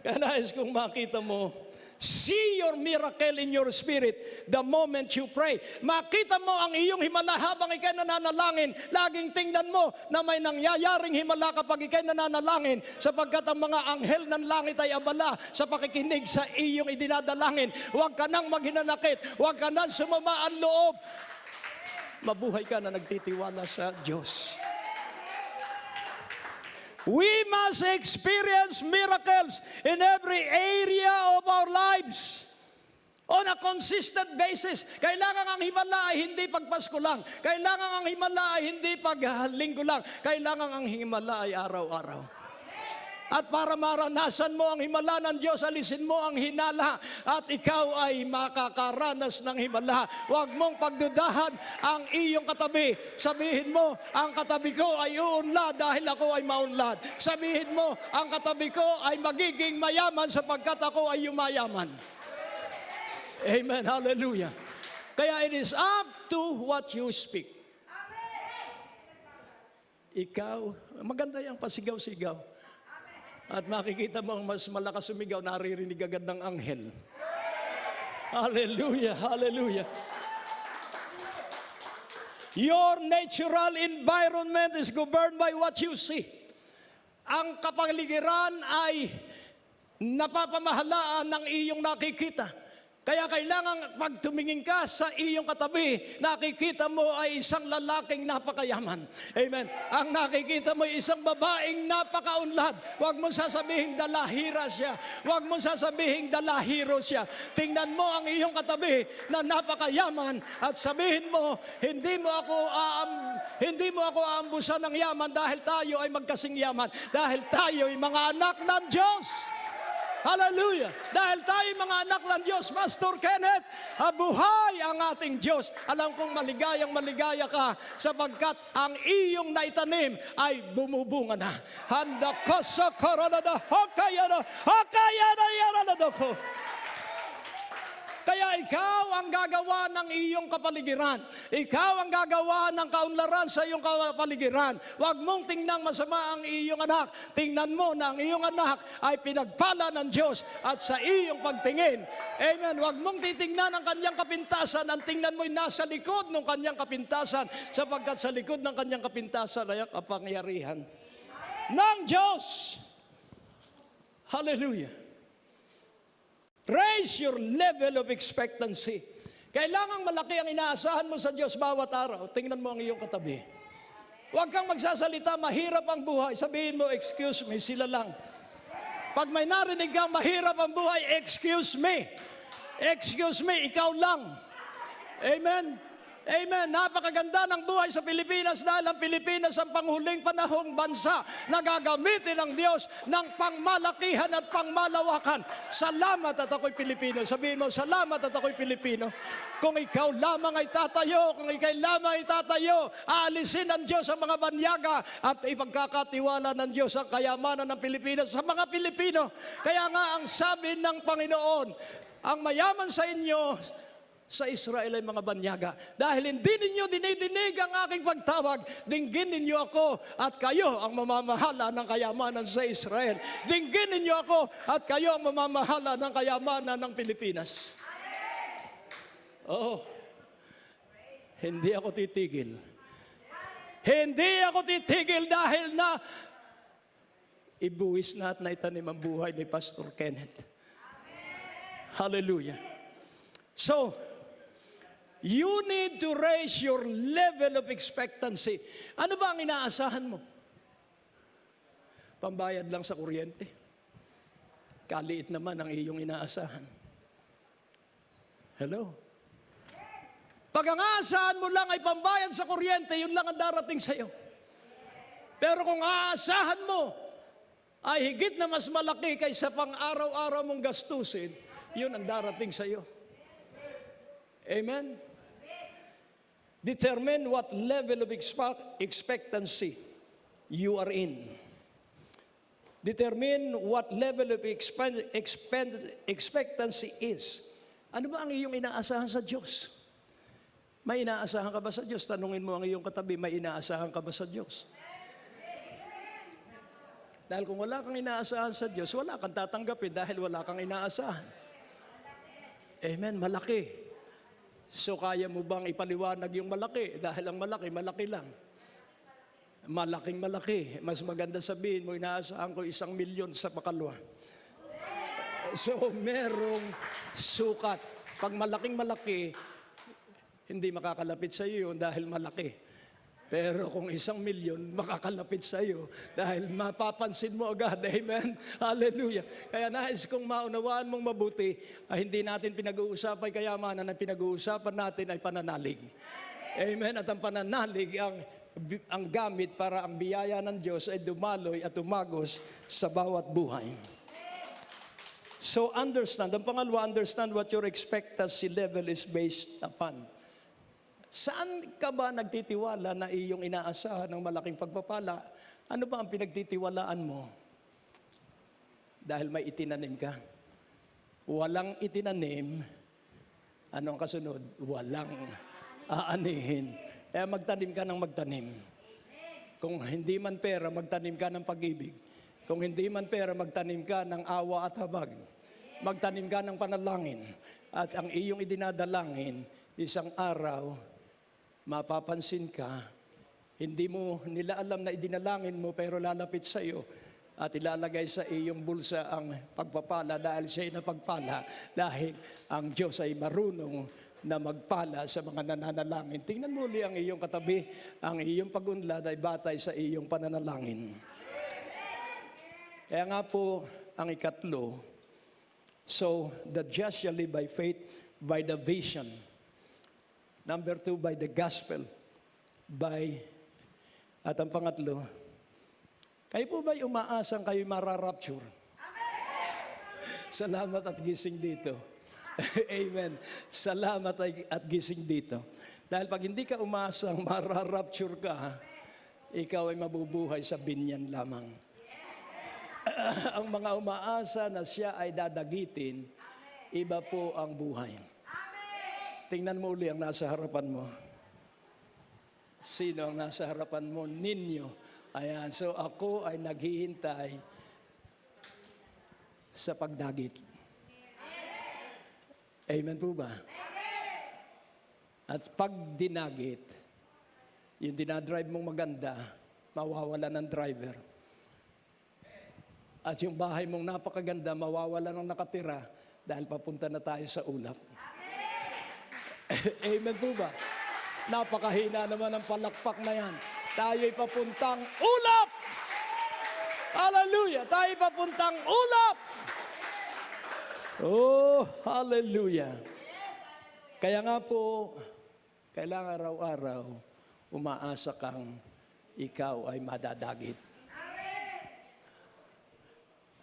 Kaya nais kong makita mo, see your miracle in your spirit the moment you pray. Makita mo ang iyong himala habang ikay nananalangin. Laging tingnan mo na may nangyayaring himala kapag ikay nananalangin, sapagkat ang mga anghel ng langit ay abala sa pakikinig sa iyong idinadalangin. Huwag ka nang maghinanakit. Huwag ka nang sumama ang loob. Mabuhay ka na nagtitiwala sa Diyos. We must experience miracles in every area of our lives on a consistent basis. Kailangan ang himala ay hindi pagpasko lang. Kailangan ang himala ay hindi paglinggo lang. Kailangan ang himala ay araw-araw. At para maranasan mo ang himala ng Diyos, alisin mo ang hinala at ikaw ay makakaranas ng himala. Huwag mong pagdudahan ang iyong katabi. Sabihin mo, ang katabi ko ay uunlad dahil ako ay maunlad. Sabihin mo, ang katabi ko ay magiging mayaman sapagkat ako ay yumayaman. Amen. Hallelujah. Kaya it is up to what you speak. Ikaw, maganda yung pasigaw-sigaw. At makikita mo ang mas malakas sumigaw, naririnig agad ng anghel. Hallelujah, hallelujah. Your natural environment is governed by what you see. Ang kapaligiran ay napapamahalaan ng iyong nakikita. Kaya kailangan pag tumingin ka sa iyong katabi, nakikita mo ay isang lalaking napakayaman. Amen. Ang nakikita mo ay isang babaeng napakaunlad. Huwag mo sasabihin dalahira siya. Huwag mo sasabihin dalahiro siya. Tingnan mo ang iyong katabi na napakayaman at sabihin mo, hindi mo ako aambusan ng yaman dahil tayo ay magkasing yaman. Dahil tayo ay mga anak ng Diyos. Hallelujah! Dahil tayo mga anak ng Diyos, Pastor Kenneth, buhay ang ating Diyos. Alam kong maligayang maligaya ka sapagkat ang iyong naitanim ay bumubunga na. Handa ka sa karanada, hakayana yaranadoko. Kaya ikaw ang gagawa ng iyong kapaligiran. Ikaw ang gagawa ng kaunlaran sa iyong kapaligiran. Huwag mong tingnan masama ang iyong anak. Tingnan mo na ang iyong anak ay pinagpala ng Diyos at sa iyong pagtingin. Amen. Huwag mong titingnan ang kanyang kapintasan. Ang tingnan mo'y nasa likod ng kanyang kapintasan sapagkat sa likod ng kanyang kapintasan ay ang kapangyarihan ng Diyos. Hallelujah. Raise your level of expectancy. Kailangang malaki ang inaasahan mo sa Diyos bawat araw. Tingnan mo ang iyong katabi. Huwag kang magsasalita, mahirap ang buhay. Sabihin mo, excuse me, sila lang. Pag may narinig kang mahirap ang buhay, excuse me. Excuse me, ikaw lang. Amen. Amen. Napakaganda ng buhay sa Pilipinas dahil ang Pilipinas ang panghuling panahong bansa na gagamitin ng Diyos ng pangmalakihan at pangmalawakan. Salamat at ako'y Pilipino. Sabihin mo, salamat at ako'y Pilipino. Kung ikaw lamang ay tatayo, kung ikaw lamang ay tatayo, aalisin ng Diyos ang mga banyaga at ipagkakatiwala ng Diyos ang kayamanan ng Pilipinas sa mga Pilipino. Kaya nga ang sabi ng Panginoon, ang mayaman sa inyo, sa Israel ay mga banyaga. Dahil hindi ninyo dinidinig ang aking pagtawag, dinggin ninyo ako at kayo ang mamamahala ng kayamanan sa Israel. Dinggin ninyo ako at kayo ang mamamahala ng kayamanan ng Pilipinas. Oo. Hindi ako titigil. Hindi ako titigil dahil na ibuwis na at naitanim ang buhay ni Pastor Kenneth. Hallelujah. So, you need to raise your level of expectancy. Ano ba ang inaasahan mo? Pambayad lang sa kuryente. Kaliit naman ang iyong inaasahan. Hello? Pag ang aasahan mo lang ay pambayad sa kuryente, yun lang ang darating sa iyo. Pero kung aasahan mo ay higit na mas malaki kaysa pang araw-araw mong gastusin, yun ang darating sa iyo. Amen? Determine what level of expectancy you are in. Determine what level of expectancy is. Ano ba ang iyong inaasahan sa Diyos? May inaasahan ka ba sa Diyos? Tanungin mo ang iyong katabi, may inaasahan ka ba sa Diyos? Dahil kung wala kang inaasahan sa Diyos, wala kang tatanggapin dahil wala kang inaasahan. Amen, malaki. So kaya mo bang ipaliwanag yung malaki? Dahil ang malaki, malaki lang. Malaking malaki. Mas maganda sabihin mo, inaasahan ko 1 milyon sa pakalwa. So merong sukat. Pag malaking malaki, hindi makakalapit sa iyo dahil malaki. Pero kung 1 milyon, makakalapit sa iyo dahil mapapansin mo agad. Amen? Hallelujah. Kaya nais kong maunawaan mong mabuti, hindi natin pinag-uusapan kayamanan, ang pinag-uusapan natin ay pananalig. Amen? At ang pananalig ang gamit para ang biyaya ng Diyos ay dumaloy at umagos sa bawat buhay. So understand. Ang pangalawa, understand what your expectancy level is based upon. Saan ka ba nagtitiwala na iyong inaasahan ng malaking pagpapala? Ano ba ang pinagtitiwalaan mo? Dahil may itinanim ka. Walang itinanim, ano ang kasunod? Walang aanihin. Kaya magtanim ka ng magtanim. Kung hindi man pera, magtanim ka ng pag-ibig. Kung hindi man pera, magtanim ka ng awa at habag. Magtanim ka ng panalangin. At ang iyong idinadalangin, isang araw, mapapansin ka, hindi mo nila alam na idinalangin mo pero lalapit sa iyo at ilalagay sa iyong bulsa ang pagpapala dahil siya'y napagpala dahil ang Diyos ay marunong na magpala sa mga nananalangin. Tingnan mo ulit ang iyong katabi, ang iyong pag-unlad ay batay sa iyong pananalangin. Kaya nga po, ang ikatlo, so the just shall live by faith, by the vision. Number 2, by the gospel. At ang pangatlo, kayo po ba'y umaasang kayo mararapture? Salamat at gising dito. Amen. Salamat at gising dito. Dahil pag hindi ka umaasang mararapture ka, ikaw ay mabubuhay sa binyan lamang. Ang mga umaasa na siya ay dadagitin, iba po ang buhay. Tingnan mo uli ang nasa harapan mo. Sino ang nasa harapan mo? Ninyo. Ayan, so ako ay naghihintay sa pagdagit. Amen po ba? At pag dinagit, yung dinadrive mong maganda, mawawala ng driver. At yung bahay mong napakaganda, mawawala ng nakatira dahil papunta na tayo sa ulap. Amen po ba? Napakahina naman ang palakpak na yan. Tayo'y papuntang ulap! Hallelujah! Tayo'y papuntang ulap! Oh, hallelujah! Kaya nga po, kailangan araw-araw umaasa kang ikaw ay madadagit.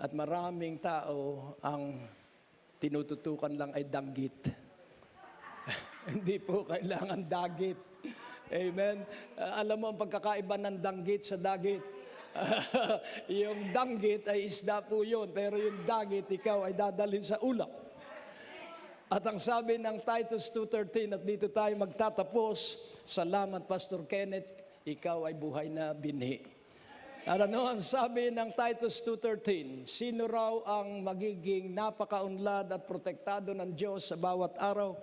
At maraming tao ang tinututukan lang ay danggit. Hindi po kailangan dagit. Amen? Alam mo ang pagkakaiba ng danggit sa dagit. Yung danggit ay isda po yun, pero yung dagit, ikaw ay dadalhin sa ulap. At ang sabi ng Titus 2:13, at dito tayo magtatapos, salamat Pastor Kenneth, ikaw ay buhay na binhi. At ano ang sabi ng Titus 2:13? Sino raw ang magiging napakaunlad at protektado ng Diyos sa bawat araw?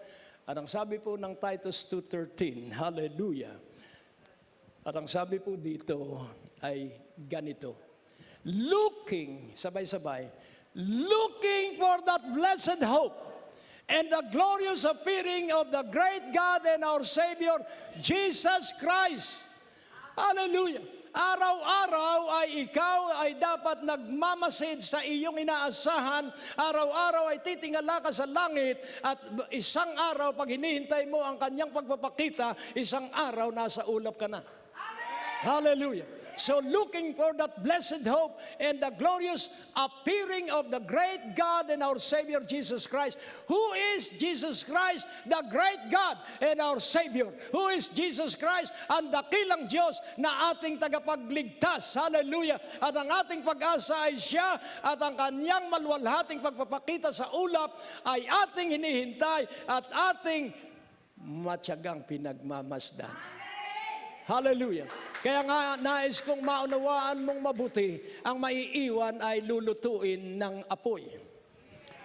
At ang sabi po ng Titus 2:13, hallelujah. At ang sabi po dito ay ganito, looking, sabay-sabay, looking for that blessed hope and the glorious appearing of the great God and our Savior, Jesus Christ. Hallelujah. Araw-araw ay ikaw ay dapat nagmamasid sa iyong inaasahan. Araw-araw ay titingala ka sa langit at isang araw pag hinihintay mo ang kanyang pagpapakita, isang araw nasa ulap ka na. Amen. Hallelujah. So looking for that blessed hope and the glorious appearing of the great God and our Savior Jesus Christ. Who is Jesus Christ? The great God and our Savior. Who is Jesus Christ? Ang dakilang Diyos na ating tagapagligtas. Hallelujah. At ang ating pag-asa ay siya at ang kanyang maluwalhating pagpapakita sa ulap ay ating hinihintay at ating matyagang pinagmamasdan. Hallelujah. Kaya nga nais kong maunawaan mong mabuti, ang maiiwan ay lulutuin ng apoy.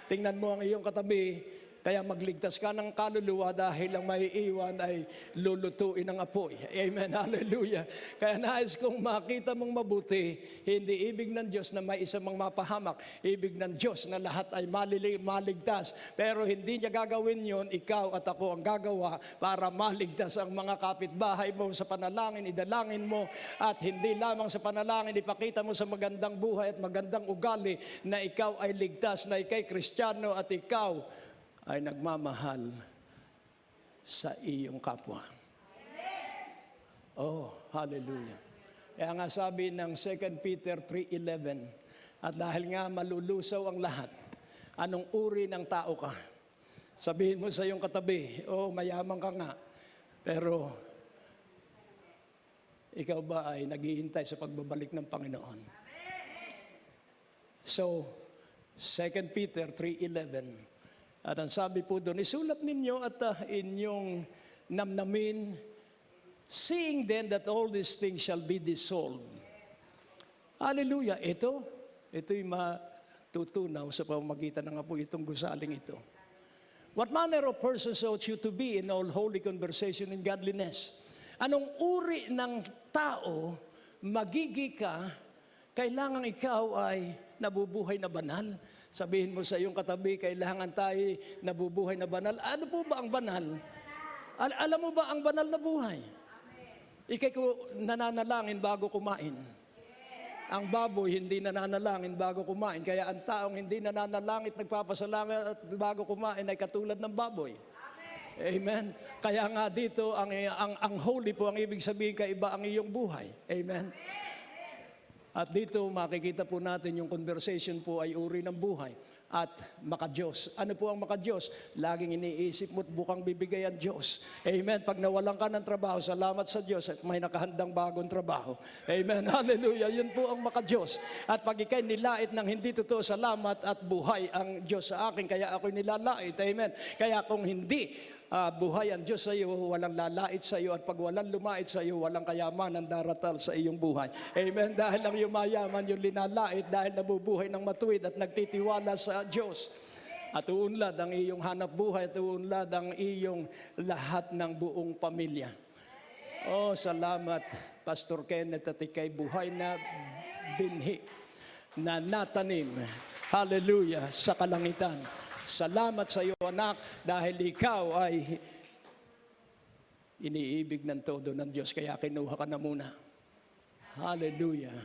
Tingnan mo ang iyong katabi, kaya magligtas ka ng kaluluwa dahil ang maiiwan ay lulutuin ng apoy. Amen. Hallelujah. Kaya nais kong makita mong mabuti, hindi ibig ng Diyos na may isa mang mapahamak. Ibig ng Diyos na lahat ay maligtas. Pero hindi niya gagawin yon, ikaw at ako ang gagawa para maligtas ang mga kapitbahay mo sa panalangin, idalangin mo. At hindi lamang sa panalangin, ipakita mo sa magandang buhay at magandang ugali na ikaw ay ligtas, na ikay Kristiyano at ikaw ay nagmamahal sa iyong kapwa. Oh, hallelujah. Kaya nga sabi ng 2 Peter 3:11, at dahil nga malulusaw ang lahat, anong uri ng tao ka? Sabihin mo sa iyong katabi, oh, mayaman ka nga, pero ikaw ba ay naghihintay sa pagbabalik ng Panginoon? So, 2 Peter 3:11, at ang sabi po doon, isulat ninyo at inyong namnamin, seeing then that all these things shall be dissolved. Hallelujah. Ito'y matutunaw sa pamamagitan ng apoy, itong gusaling ito. What manner of persons ought you to be in all holy conversation and godliness? Anong uri ng tao magigi ka, kailangan ikaw ay nabubuhay na banal? Sabihin mo sa iyong katabi, kailangan tayo nabubuhay na banal. Ano po ba ang banal? Alam mo ba ang banal na buhay? Ikay ko nananalangin bago kumain. Ang baboy hindi nananalangin bago kumain. Kaya ang taong hindi nananalangin, nagpapasalangit at bago kumain ay katulad ng baboy. Amen. Kaya nga dito, ang holy po, ang ibig sabihin kaiba ang iyong buhay. Amen. At dito makikita po natin yung conversation po ay uri ng buhay at makadiyos. Ano po ang makadiyos? Laging iniisip mo at bukang bibigay ang Diyos. Amen. Pag nawalan ka ng trabaho, salamat sa Diyos at may nakahandang bagong trabaho. Amen. Hallelujah. Yun po ang makadiyos. At pag ikay nilait ng hindi totoo, salamat at buhay ang Diyos sa akin, kaya ako'y nilalait. Amen. Kaya kung hindi buhay ang Diyos sa iyo, walang lalait sa iyo, at pag walang lumait sa iyo, walang kayamanan daratal sa iyong buhay. Amen. Dahil ang yumayaman yung linalait, dahil nabubuhay ng matuwid at nagtitiwala sa Diyos. At uunlad ang iyong hanap buhay, at uunlad ang iyong lahat ng buong pamilya. Oh, salamat, Pastor Kenneth, at ikay buhay na binhi na natanim. Hallelujah, sa kalangitan. Salamat sa iyo, anak, dahil ikaw ay iniibig ng todo ng Diyos, kaya kinuha ka na muna. Hallelujah.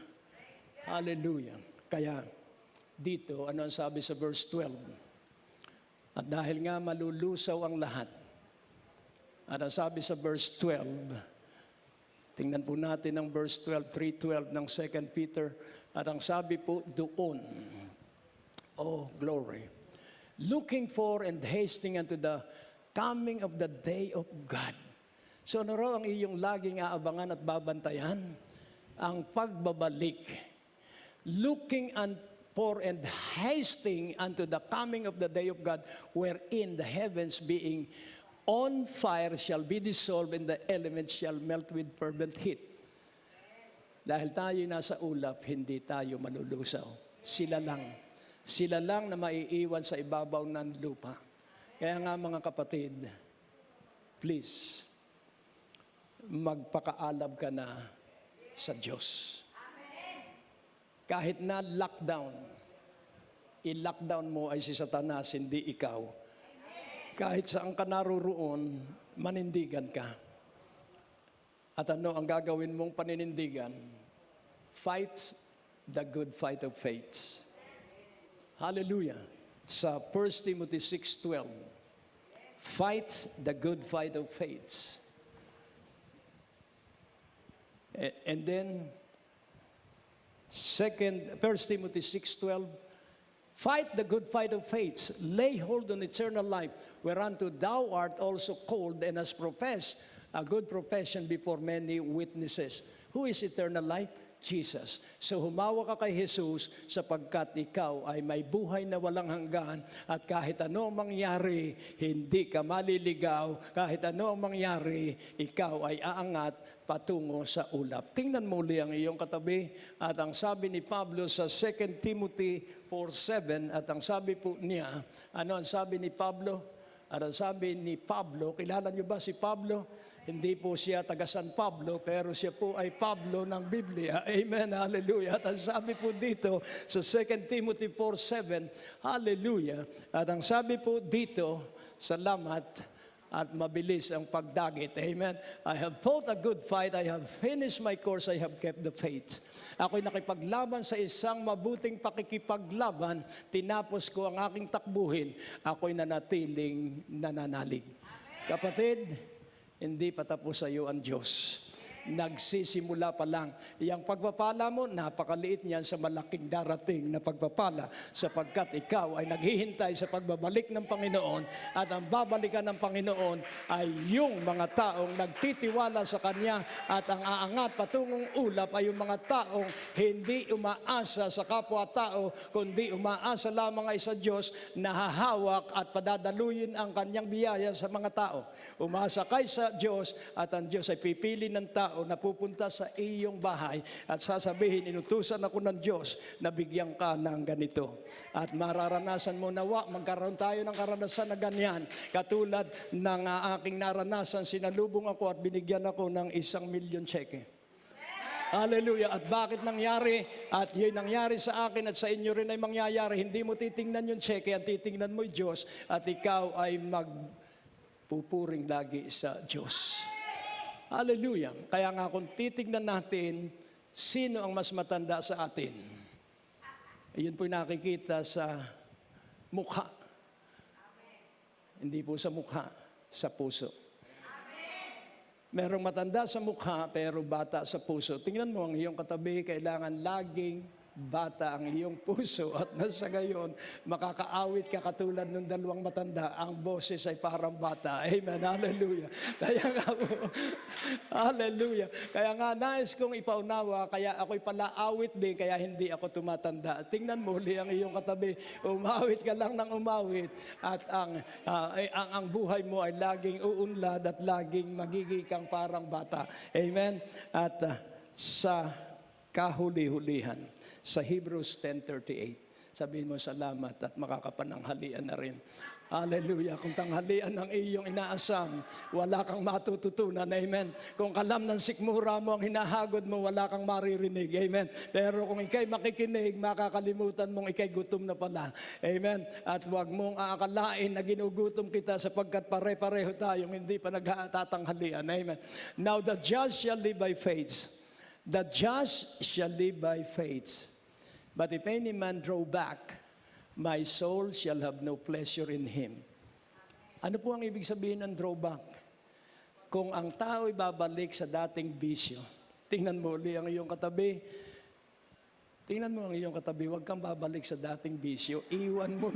Hallelujah. Kaya dito, ano ang sabi sa verse 12? At dahil nga malulusaw ang lahat, at ang sabi sa verse 12, tingnan po natin ang verse 12, 3:12 ng 2 Peter, at ang sabi po doon, oh, glory. Looking for and hasting unto the coming of the day of God. So ano raw ang iyong laging aabangan at babantayan? Ang pagbabalik. Looking For and hasting unto the coming of the day of God, wherein the heavens being on fire shall be dissolved, and the elements shall melt with fervent heat. Dahil tayo nasa ulap, hindi tayo malulusaw. Sila lang na maiiwan sa ibabaw ng lupa. Kaya nga mga kapatid, please, magpakaalab ka na sa Diyos. Kahit na lockdown, i-lockdown mo ay si Satanas, hindi ikaw. Kahit saan ka naroroon, manindigan ka. At ano ang gagawin mong paninindigan? Fight the good fight of faith. Hallelujah. Sa 1 Timothy 6:12, fight the good fight of faith. And then, 1 Timothy 6:12, fight the good fight of faith, lay hold on eternal life, whereunto thou art also called, and hast professed a good profession before many witnesses. Who is eternal life? Jesus. So humawa ka kay Jesus sapagkat ikaw ay may buhay na walang hanggan, at kahit ano ang mangyari, hindi ka maliligaw. Kahit ano ang mangyari, ikaw ay aangat patungo sa ulap. Tingnan mo uli ang iyong katabi, at ang sabi ni Pablo sa 2 Timothy 4:7, at ang sabi po niya, ano ang sabi ni Pablo? At ang sabi ni Pablo, kilala niyo ba si Pablo? Hindi po siya taga San Pablo, pero siya po ay Pablo ng Biblia. Amen, hallelujah. At ang sabi po dito sa 2 Timothy 4:7, hallelujah. At ang sabi po dito, salamat at mabilis ang pagdagit. Amen. I have fought a good fight, I have finished my course, I have kept the faith. Ako'y nakipaglaban sa isang mabuting pakikipaglaban, tinapos ko ang aking takbuhin, ako'y nanatiling nananalig. Kapatid, hindi pa tapos sa iyo ang Diyos. Nagsisimula pa lang. Yang pagpapala mo, napakaliit niyan sa malaking darating na pagpapala, sapagkat ikaw ay naghihintay sa pagbabalik ng Panginoon, at ang babalikan ng Panginoon ay yung mga taong nagtitiwala sa Kanya, at ang aangat patungong ulap ay yung mga taong hindi umaasa sa kapwa-tao, kundi umaasa lamang ay sa Diyos na hahawak at padadaluyin ang Kanyang biyaya sa mga tao. Umasa kay sa Diyos, at ang Diyos ay pipili ng tao na pupunta sa iyong bahay at sasabihin, inutusan ako ng Diyos na bigyan ka ng ganito. At mararanasan mo nawa, magkaroon tayo ng karanasan na ganyan. Katulad ng aking naranasan, sinalubong ako at binigyan ako ng 1,000,000 cheque. Hallelujah. At bakit nangyari? At yun nangyari sa akin at sa inyo rin ay mangyayari. Hindi mo titingnan yung cheque, at titingnan mo yung Diyos, at ikaw ay magpupuring lagi sa Diyos. Hallelujah. Kaya nga kung titignan natin, sino ang mas matanda sa atin? Iyon po'y nakikita sa mukha. Hindi po sa mukha, sa puso. Merong matanda sa mukha, pero bata sa puso. Tingnan mo ang iyong katabi, kailangan laging bata ang iyong puso, at nasa gayon, makakaawit ka katulad ng dalawang matanda. Ang boses ay parang bata. Amen. Hallelujah. Kaya nga po, hallelujah. Kaya nga nais kong ipaunawa, kaya ako'y pala awit din, kaya hindi ako tumatanda. Tingnan mo uli ang iyong katabi, umawit ka lang ng umawit, at ang buhay mo ay laging uunlad at laging magiging kang parang bata. Amen. At sa kahuli-hulihan, sa Hebrews 10:38, sabihin mo salamat at makakapananghalian na rin. Hallelujah. Kung tanghalian ng iyong inaasam, wala kang matututunan. Amen. Kung kalam ng sikmura mo ang hinahagod mo, wala kang maririnig. Amen. Pero kung ikay makikinig, makakalimutan mong ikay gutom na pala. Amen. At huwag mong aakalain na ginugutom kita, sapagkat pare-pareho tayong hindi pa nagtatanghalian. Amen. Now the just shall live by faith. The just shall live by faith. But if any man draw back, my soul shall have no pleasure in him. Ano po ang ibig sabihin ng drawback? Kung ang tao ay babalik sa dating bisyo, tingnan mo uli ang iyong katabi, Tingnan mo ang iyong katabi, huwag kang babalik sa dating bisyo. Iwan mo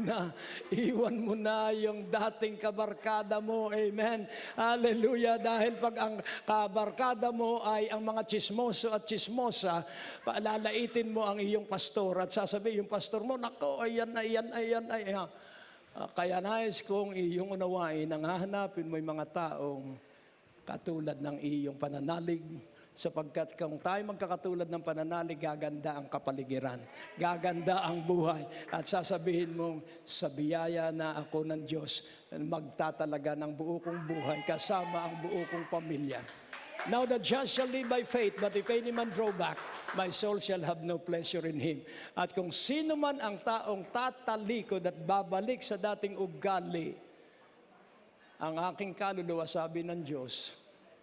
na yung dating kabarkada mo. Amen. Hallelujah. Dahil pag ang kabarkada mo ay ang mga chismoso at chismosa, paalalaitin mo ang iyong pastor at sasabihin yung pastor mo, nako, ayan. Kaya nais kong iyong unawain, ang hahanapin mo yung mga taong katulad ng iyong pananalig, sapagkat kung tayo magkakatulad ng pananalig, gaganda ang kapaligiran, gaganda ang buhay. At sasabihin mong, sa biyaya na ako ng Diyos, magtatalaga ng buo kong buhay kasama ang buo kong pamilya. Now the just shall live by faith, but if any man draw back, my soul shall have no pleasure in him. At kung sino man ang taong tatalikod at babalik sa dating ugali, ang aking kaluluwa, sabi ng Diyos,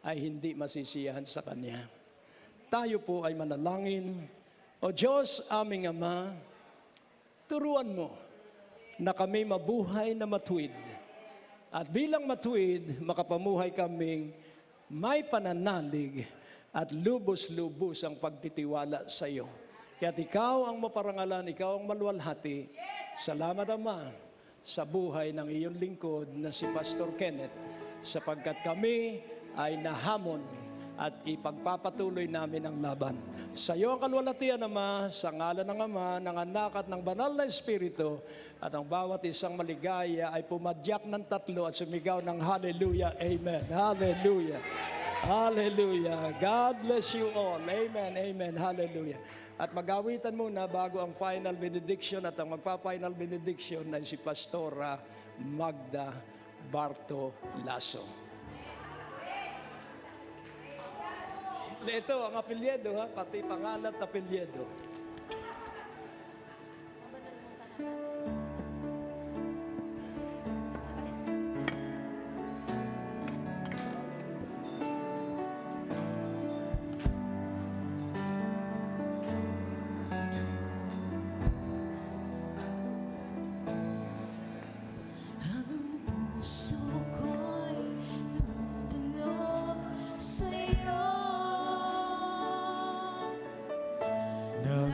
ay hindi masisiyahan sa Kanya. Tayo po ay manalangin. O Diyos, aming Ama, turuan mo na kami mabuhay na matuwid. At bilang matuwid, makapamuhay kaming may pananalig at lubos-lubos ang pagtitiwala sa iyo. Kaya't ikaw ang maparangalan, ikaw ang maluwalhati. Salamat, Ama, sa buhay ng iyong lingkod na si Pastor Kenneth, sapagkat kami ay nahamon at ipagpapatuloy namin ang laban. Sa iyo ang kalwalhatian, Ama, sa ngalan ng Ama, ng Anak at ng Banal na Espiritu, at ang bawat isang maligaya ay pumadyak ng tatlo at sumigaw ng hallelujah, amen. Hallelujah. Hallelujah. God bless you all. Amen, amen, hallelujah. At magawitan muna bago ang final benediction, at ang magpa-final benediction ay si Pastora Magda Barto Lasso. Ito ang apelyedo, ha? Pati pangalan at apelyedo. Na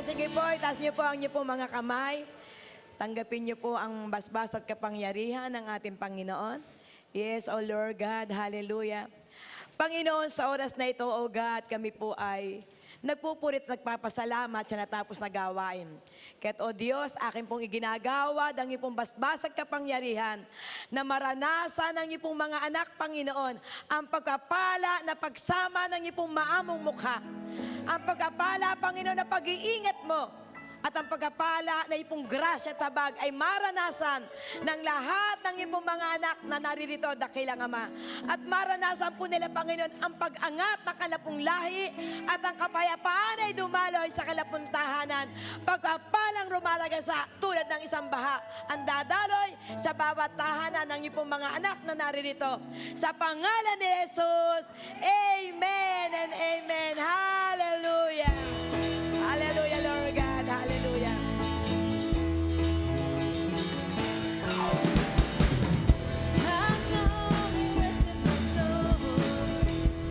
sige po, itaas niyo po ang niyo po mga kamay. Tanggapin niyo po ang basbas at kapangyarihan ng ating Panginoon. Yes, O Lord God, hallelujah. Panginoon, sa oras na ito, O God, kami po ay nagpupurit at nagpapasalamat sa natapos na gawain. Kaya't, O Diyos, akin pong iginagawa ang iyong pong basbas at kapangyarihan na maranasan ng iyong pong mga anak, Panginoon, ang pagkapala na pagsama ng iyong pong maamong mukha. Ang pagkapala, Panginoon, na pag-iingat mo at ang pagkapala na ipong grasya tabag ay maranasan ng lahat ng ipong mga anak na naririto, dakilang Ama. At maranasan po nila, Panginoon, ang pag-angat ng kanapong lahi at ang kapayapaan ay dumaloy sa kalapong tahanan. Pagkapalang rumaragasa tulad ng isang baha ang dadaloy sa bawat tahanan ng ipong mga anak na naririto. Sa pangalan ni Jesus, Amen and Amen. Hallelujah. Hallelujah, Lord God. Hallelujah. I know He rescued my soul.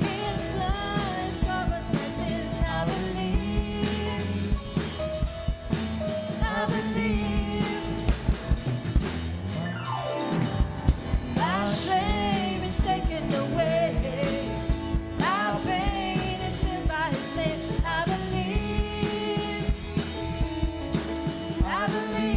His blood covers my sin. I believe. I believe. My shame is taken away. My pain is sealed by His name. I believe. I believe.